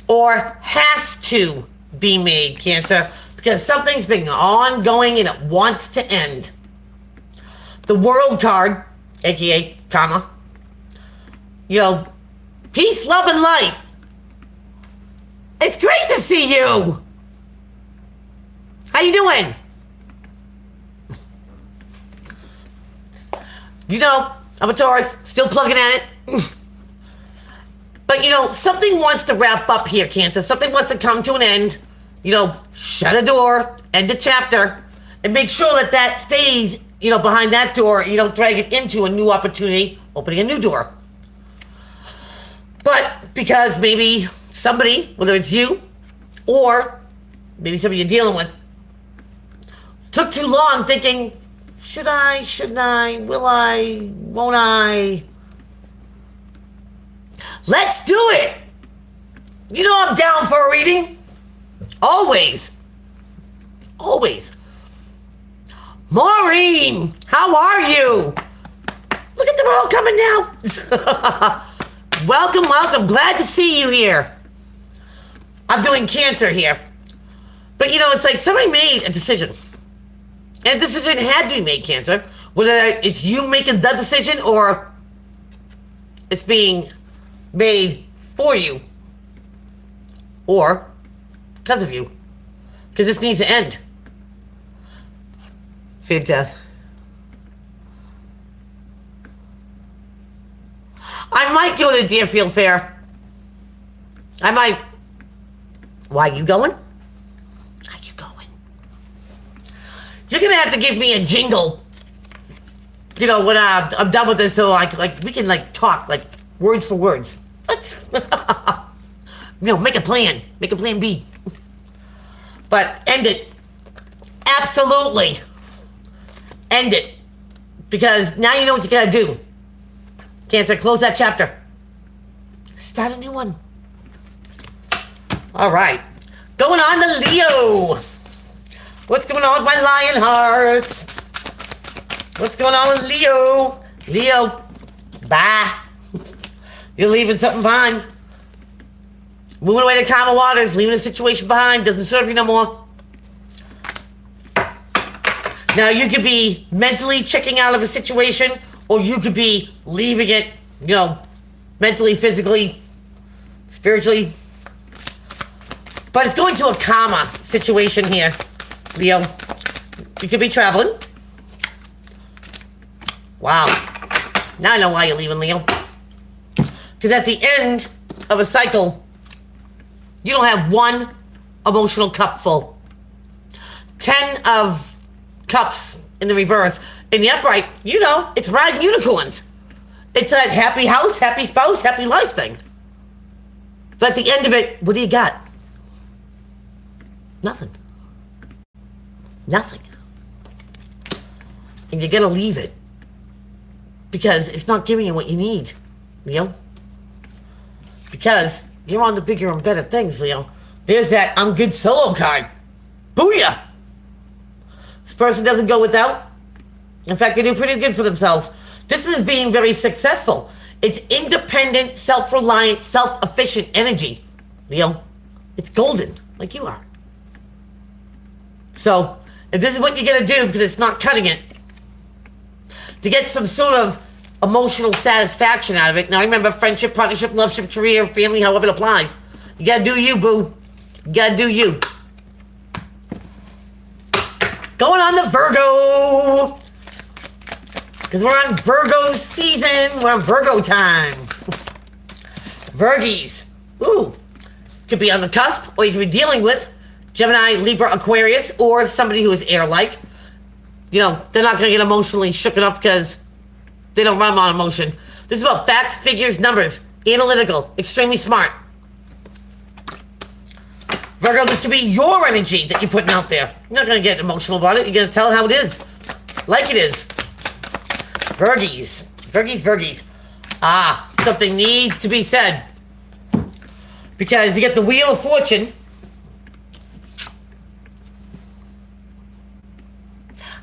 Or has to be made, Cancer. Because something's been ongoing and it wants to end. The World card, aka karma. You know, peace, love, and light. It's great to see you. How you doing? You know, I'm a Taurus, still plugging at it. But, something wants to wrap up here, Cancer. Something wants to come to an end. Shut a door, end a chapter, and make sure that stays, behind that door. You don't drag it into a new opportunity, opening a new door. But because maybe somebody, whether it's you or maybe somebody you're dealing with, took too long thinking, should I, shouldn't I, will I, won't I? Let's do it! I'm down for a reading. Always. Always. Maureen, how are you? Look at the world coming now. Welcome, welcome. Glad to see you here. I'm doing Cancer here. But it's like somebody made a decision. And a decision had to be made, Cancer. Whether it's you making the decision or it's being made for you. Or because of you. Because this needs to end. Fear death. I might go to Deerfield Fair. I might. Why are you going? Are you going? You're gonna have to give me a jingle. When I'm done with this, so we can talk words for words. What? Make a plan. Make a plan B. But end it. Absolutely. End it. Because now you know what you gotta do. Cancer, close that chapter. Start a new one. All right. Going on to Leo. What's going on with my lion hearts? What's going on with Leo? Leo, bye. You're leaving something behind. Moving away to calmer waters, leaving a situation behind, doesn't serve you no more. Now, you could be mentally checking out of a situation, or you could be leaving it, mentally, physically, spiritually. But it's going to a calmer situation here, Leo. You could be traveling. Wow. Now I know why you're leaving, Leo. Because at the end of a cycle, you don't have one emotional cup full. 10 of cups in the reverse. In the upright, it's riding unicorns. It's that happy house, happy spouse, happy life thing. But at the end of it, what do you got? Nothing. Nothing. And you're going to leave it. Because it's not giving you what you need, Leo. Because you're on the bigger and better things, Leo. There's that I'm good solo card. Booyah! This person doesn't go without. In fact, they do pretty good for themselves. This is being very successful. It's independent, self-reliant, self-efficient energy, Leo. It's golden, like you are. So, if this is what you're going to do, because it's not cutting it, to get some sort of emotional satisfaction out of it. Now remember, friendship, partnership, loveship, career, family, however it applies. You gotta do you, boo. You gotta do you. Going on to Virgo. Because we're on Virgo season. We're on Virgo time. Virgies. Ooh. Could be on the cusp, or you could be dealing with Gemini, Libra, Aquarius, or somebody who is air-like. They're not going to get emotionally shooken up because they don't run on emotion. This is about facts, figures, numbers. Analytical. Extremely smart. Virgo, this could be your energy that you're putting out there. You're not going to get emotional about it. You're going to tell it how it is. Like it is. Virgies. Virgies. Something needs to be said. Because you get the Wheel of Fortune.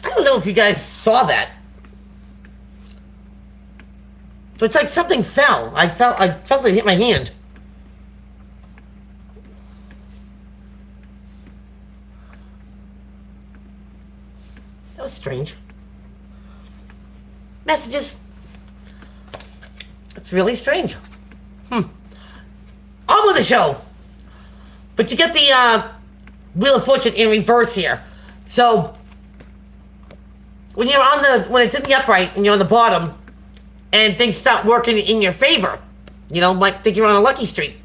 I don't know if you guys saw that. But it's like something fell. I felt it hit my hand. That was strange. Messages. It's really strange. On with the show. But you get the Wheel of Fortune in reverse here. So when it's in the upright and you're on the bottom and things start working in your favor, You know, might think you're on a lucky streak.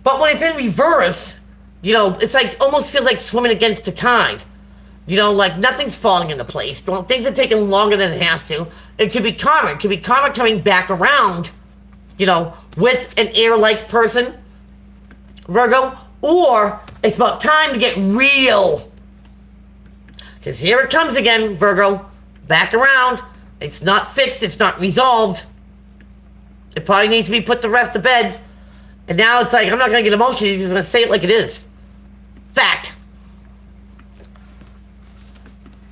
But when it's in reverse, you know, it's like almost feels like swimming against the tide. You know, like nothing's falling into place. Things are taking longer than it has to. It could be karma. It could be karma coming back around, you know, with an air-like person, Virgo, or it's about time to get real. Because here it comes again, Virgo. Back around. It's not fixed. It's not resolved. It probably needs to be put to rest to bed. And now it's like, I'm not going to get emotional. You're just going to say it like it is. Fact.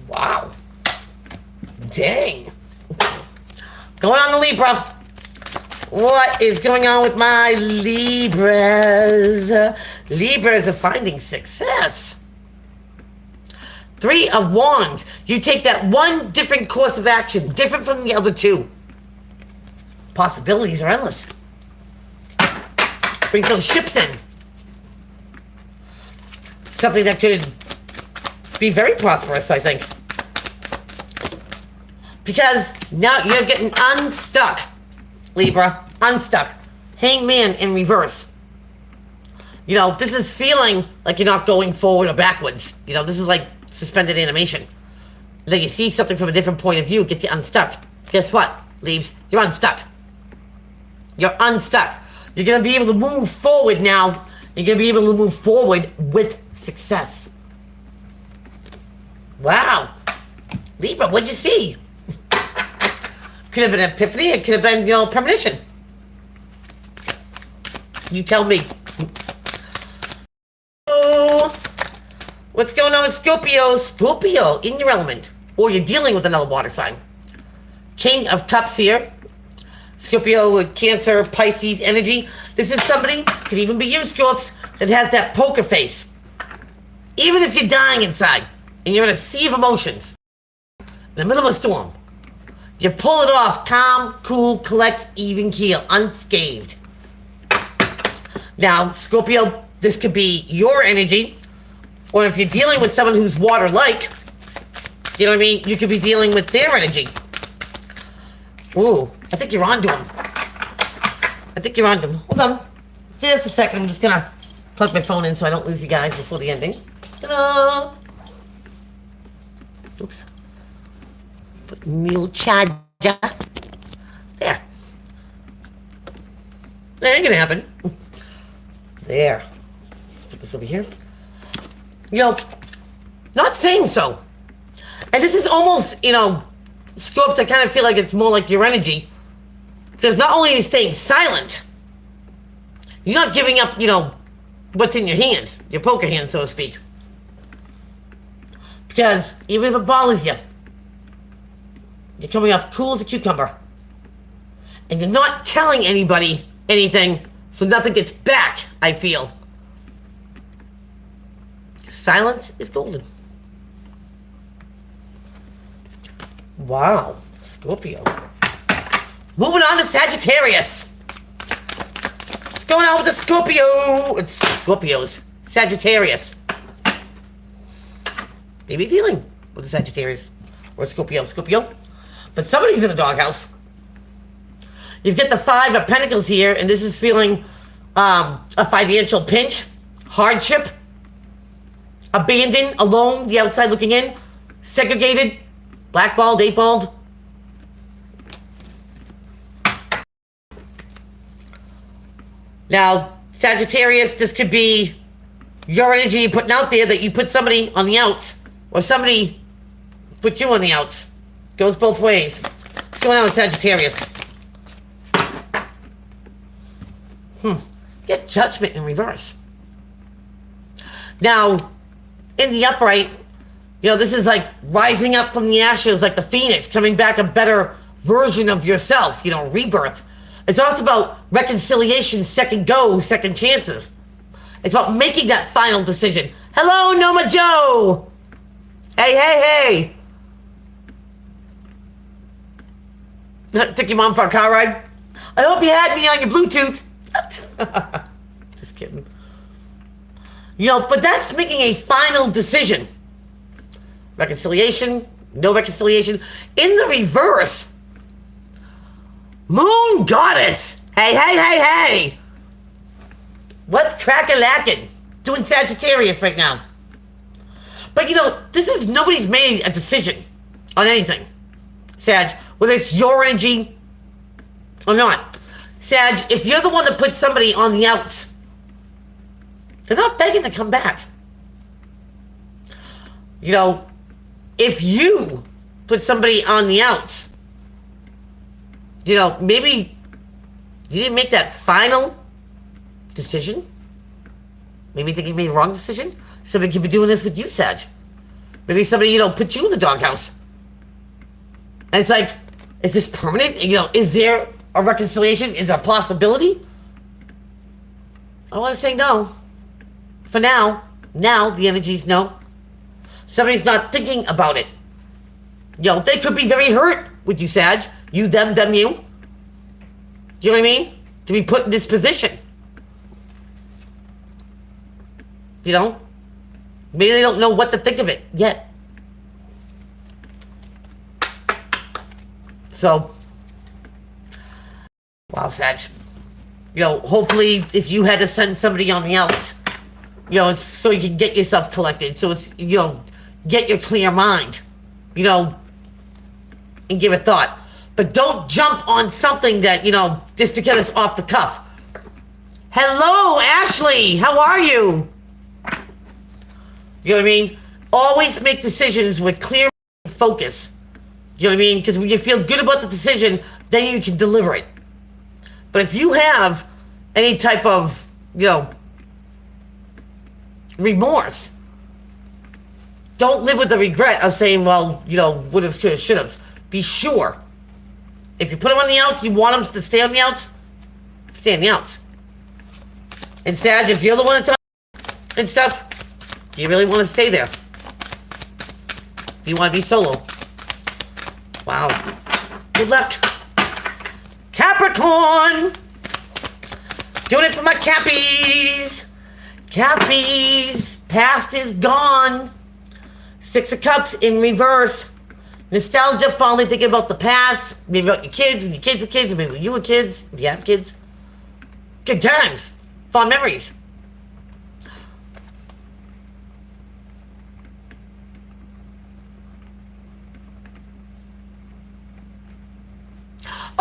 Wow. Dang. Going on to Libra. What is going on with my Libras? Libras are finding success. 3 of Wands. You take that one different course of action, different from the other two. Possibilities are endless. Brings those ships in. Something that could be very prosperous, I think. Because now you're getting unstuck, Libra. Unstuck. Hangman in reverse. You know, this is feeling like you're not going forward or backwards. You know, this is like suspended animation. Like you see something from a different point of view, it gets you unstuck. Guess what, Leaves? You're unstuck. You're unstuck. You're going to be able to move forward now. You're going to be able to move forward with success. Wow. Libra, what'd you see? Could have been an epiphany. It could have been, you know, premonition. You tell me. Oh, what's going on with Scorpio? Scorpio, in your element. Or you're dealing with another water sign. King of Cups here. Scorpio with Cancer, Pisces energy. This is somebody, could even be you, Scorps, that has that poker face. Even if you're dying inside, and you're in a sea of emotions, in the middle of a storm, you pull it off calm, cool, collect, even keel, unscathed. Now, Scorpio, this could be your energy, or if you're dealing with someone who's water-like, you know what I mean? You could be dealing with their energy. Ooh, I think you're onto him. I think you're onto him. Hold on. Just a second. I'm just going to plug my phone in so I don't lose you guys before the ending. Ta-da! Oops. Put new charger. There. That ain't gonna happen. There. Let's put this over here. You know, not saying so. And this is almost, you know, Scorps, I kind of feel like it's more like your energy. Because not only are you staying silent, you're not giving up, you know, what's in your hand. Your poker hand, so to speak. Because even if it bothers you, you're coming off cool as a cucumber. And you're not telling anybody anything, so nothing gets back, I feel. Silence is golden. Wow, Scorpio. Moving on to Sagittarius. What's going on with the Scorpio? It's Scorpios. Sagittarius. They be dealing with the Sagittarius. Or Scorpio. But somebody's in the doghouse. You've got the 5 of Pentacles here, and this is feeling a financial pinch, hardship, abandoned, alone, the outside looking in, segregated, blackballed, eightballed. Now, Sagittarius, this could be your energy you're putting out there that you put somebody on the outs, or somebody put you on the outs. Goes both ways. What's going on with Sagittarius? Get Judgment in reverse. Now, in the upright, you know, this is like rising up from the ashes like the phoenix, coming back a better version of yourself, you know, rebirth. It's also about reconciliation, second go, second chances. It's about making that final decision. Hello, Noma Joe! Hey! Took your mom for a car ride? I hope you had me on your Bluetooth. Just kidding. You know, but that's making a final decision. Reconciliation, no reconciliation. In the reverse, Moon Goddess. Hey, hey, hey, hey! What's crack-a-lackin'? Doing Sagittarius right now. But this is, nobody's made a decision on anything, Sag, whether it's your energy or not. Sag, if you're the one that puts somebody on the outs, they're not begging to come back. If you put somebody on the outs, maybe you didn't make that final decision. Maybe you think you made a wrong decision. Somebody could be doing this with you, Sag. Maybe somebody, put you in the doghouse. And it's like, is this permanent? Is there a reconciliation? Is there a possibility? I want to say no. For now, the energy's no. Somebody's not thinking about it. They could be very hurt with you, Sag. You, them, you. You know what I mean? To be put in this position. Maybe they don't know what to think of it yet. So, wow, Sag. Hopefully, if you had to send somebody on the outs, it's so you can get yourself collected. So it's, get your clear mind, and give it thought. But don't jump on something that, just because it's off the cuff. Hello, Ashley. How are you? You know what I mean? Always make decisions with clear focus. You know what I mean? Because when you feel good about the decision, then you can deliver it. But if you have any type of, remorse, don't live with the regret of saying, well, would have, could have, should have. Be sure. If you put them on the outs, you want them to stay on the outs, stay on the outs. And Sag, if you're the one that's on and stuff, do you really want to stay there? Do you want to be solo? Wow. Good luck. Capricorn! Doing it for my Cappies! Cappies! Past is gone. Six of Cups in reverse. Nostalgia, finally thinking about the past. Maybe about your kids, when your kids were kids, or maybe when you were kids, if you have kids. Good times. Fond memories.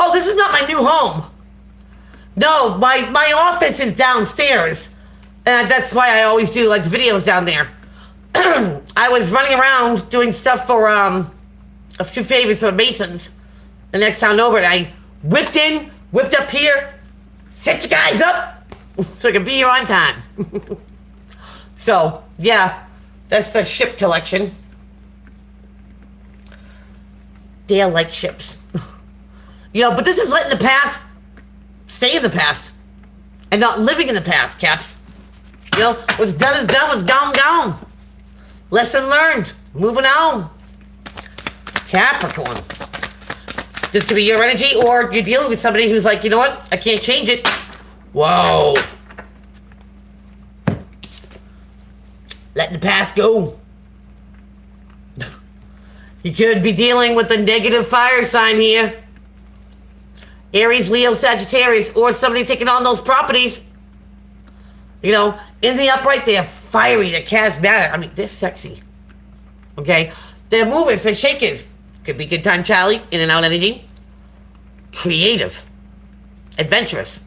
Oh, this is not my new home. No, my office is downstairs. And that's why I always do like the videos down there. I was running around doing stuff for a few favors for Masons. The next town over, and I whipped up here, set you guys up so I can be here on time. So, yeah, that's the ship collection. They are like ships. But this is letting the past stay in the past and not living in the past, Caps. What's done is done, what's gone, gone. Lesson learned. Moving on. Capricorn. This could be your energy, or you're dealing with somebody who's like, you know what? I can't change it. Whoa. Letting the past go. You could be dealing with a negative fire sign here. Aries, Leo, Sagittarius, or somebody taking on those properties. In the upright, they're fiery, they're charismatic. I mean, they're sexy. Okay? They're movers, they're shakers. Could be good time Charlie, in and out energy. Creative. Adventurous.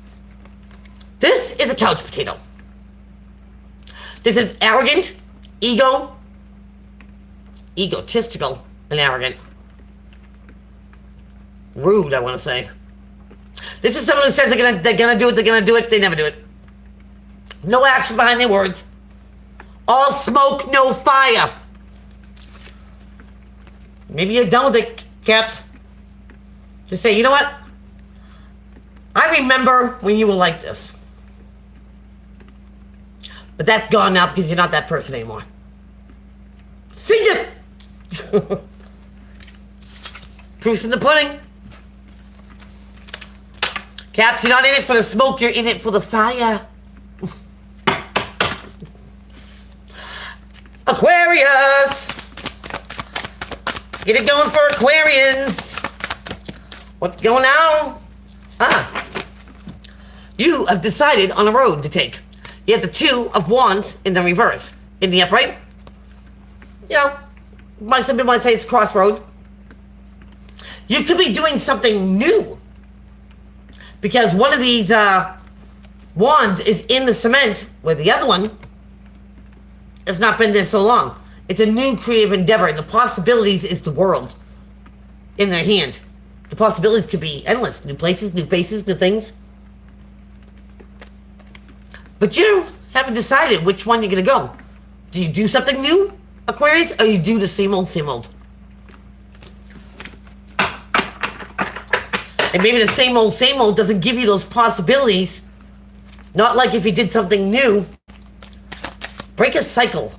This is a couch potato. This is arrogant, egotistical, and arrogant. Rude, I want to say. This is someone who says they're gonna do it, they never do it. No action behind their words. All smoke, no fire. Maybe you're done with it, Caps. Just say, you know what? I remember when you were like this. But that's gone now because you're not that person anymore. See ya! Proof's in the pudding. Caps, you're not in it for the smoke, you're in it for the fire. Aquarius! Get it going for Aquarians. What's going on? You have decided on a road to take. You have the Two of Wands in the reverse. In the upright, you know, some people might say it's a crossroad. You could be doing something new. Because one of these wands is in the cement, where the other one has not been there so long. It's a new creative endeavor, and the possibilities is the world in their hand. The possibilities could be endless. New places, new faces, new things. But you haven't decided which one you're going to go. Do you do something new, Aquarius, or you do the same old, same old? And maybe the same old doesn't give you those possibilities. Not like if you did something new. Break a cycle.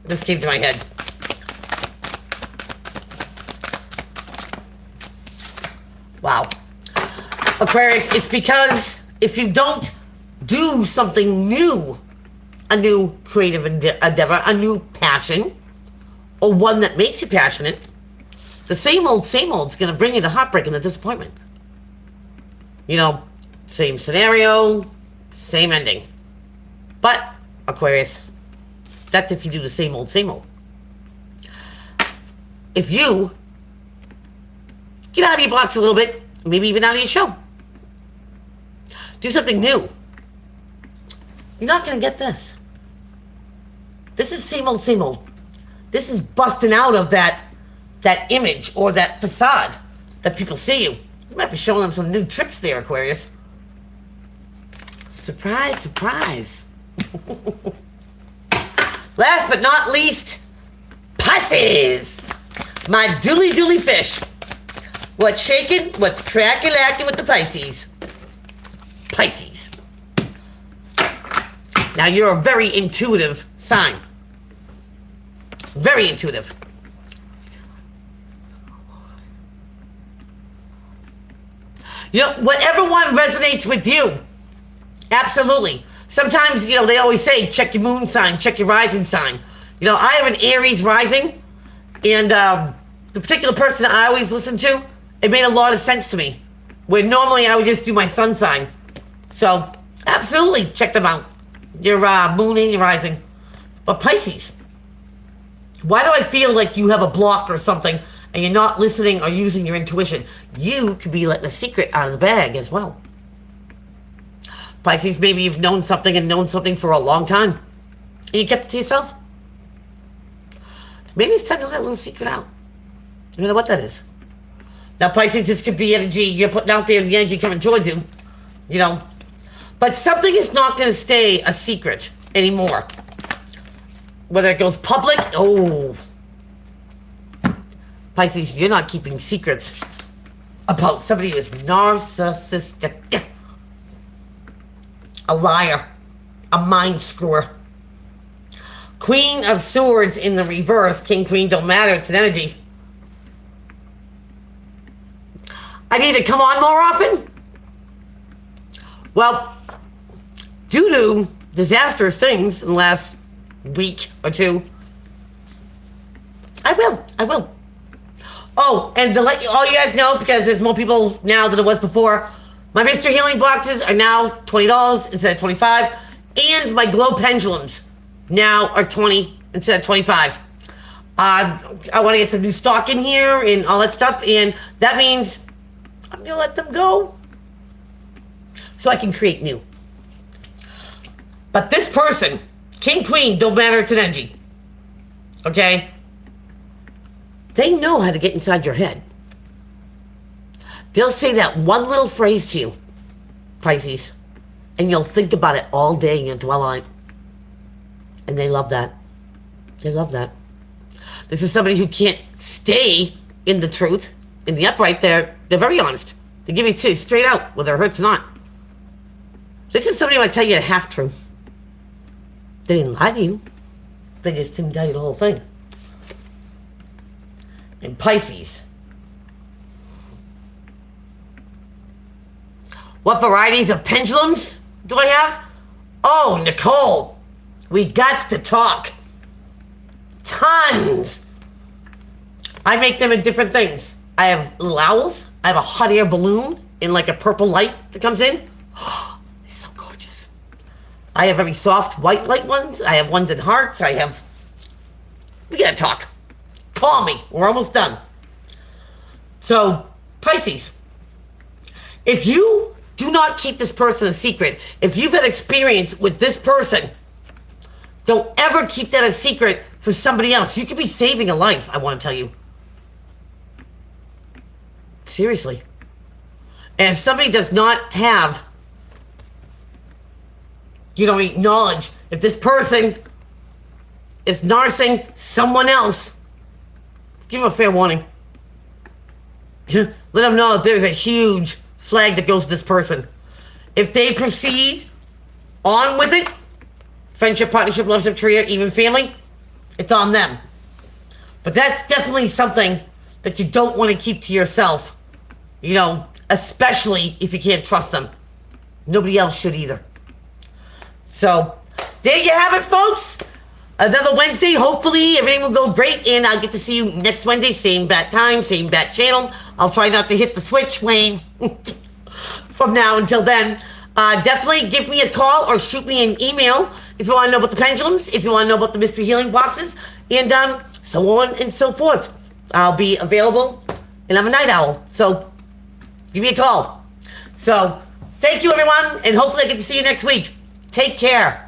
This came to my head. Wow. Aquarius, it's because if you don't do something new, a new creative endeavor, a new passion, or one that makes you passionate, the same old is going to bring you the heartbreak and the disappointment. You know, same scenario, same ending. But, Aquarius, that's if you do the same old. If you get out of your box a little bit, maybe even out of your shell, do something new, you're not going to get this. This is same old. This is busting out of that image or that facade that people see you. You might be showing them some new tricks there, Aquarius. Surprise, surprise. Last but not least, Pisces. My dooley fish. What's shaking, what's cracky-lacking with the Pisces? Pisces. Now, you're a very intuitive sign. Very intuitive. You know, whatever one resonates with you, absolutely. Sometimes, you know, they always say, check your moon sign, check your rising sign. You know, I have an Aries rising, and the particular person I always listen to, it made a lot of sense to me. Where normally I would just do my sun sign. So, absolutely, check them out. Your moon and your rising. But Pisces, why do I feel like you have a block or something and you're not listening or using your intuition? You could be letting a secret out of the bag as well. Pisces, maybe you've known something for a long time. And you kept it to yourself. Maybe it's time to let a little secret out. No matter what that is. Now, Pisces, this could be energy you're putting out there and the energy coming towards you. You know. But something is not going to stay a secret anymore. Whether it goes public, Pisces, you're not keeping secrets about somebody who is narcissistic. A liar. A mind screwer. Queen of Swords in the reverse. King, Queen, don't matter. It's an energy. I need to come on more often? Well, due to disastrous things in the last week or two, I will. Oh, and to let all you guys know, because there's more people now than there was before, my Mr. Healing boxes are now $20 instead of $25, and my glow pendulums now are $20 instead of $25. I want to get some new stock in here and all that stuff, and that means I'm going to let them go so I can create new. But this person, King, Queen, don't matter, it's an energy. Okay? They know how to get inside your head. They'll say that one little phrase to you, Pisces, and you'll think about it all day and you'll dwell on it. And they love that. They love that. This is somebody who can't stay in the truth. In the upright, they're very honest. They give you straight out, whether it hurts or not. This is somebody who might tell you a half-truth. They didn't lie to you. They just didn't tell you the whole thing. And Pisces. What varieties of pendulums do I have? Oh, Nicole, we got to talk. Tons. I make them in different things. I have little owls. I have a hot air balloon in like a purple light that comes in. I have very soft, white light ones. I have ones in hearts. We gotta talk. Call me. We're almost done. So, Pisces, if you do not keep this person a secret, if you've had experience with this person, don't ever keep that a secret for somebody else. You could be saving a life, I want to tell you. Seriously. And if somebody does not have, knowledge, if this person is narsing someone else, give them a fair warning. Let them know that there's a huge flag that goes to this person. If they proceed on with it, friendship, partnership, love, career, even family, it's on them. But that's definitely something that you don't want to keep to yourself. Especially if you can't trust them. Nobody else should either. So, there you have it, folks. Another Wednesday. Hopefully, everything will go great, and I'll get to see you next Wednesday. Same bat time, same bat channel. I'll try not to hit the switch, Wayne, from now until then. Definitely give me a call or shoot me an email if you want to know about the pendulums, if you want to know about the mystery healing boxes, and so on and so forth. I'll be available, and I'm a night owl, so give me a call. So, thank you, everyone, and hopefully I get to see you next week. Take care.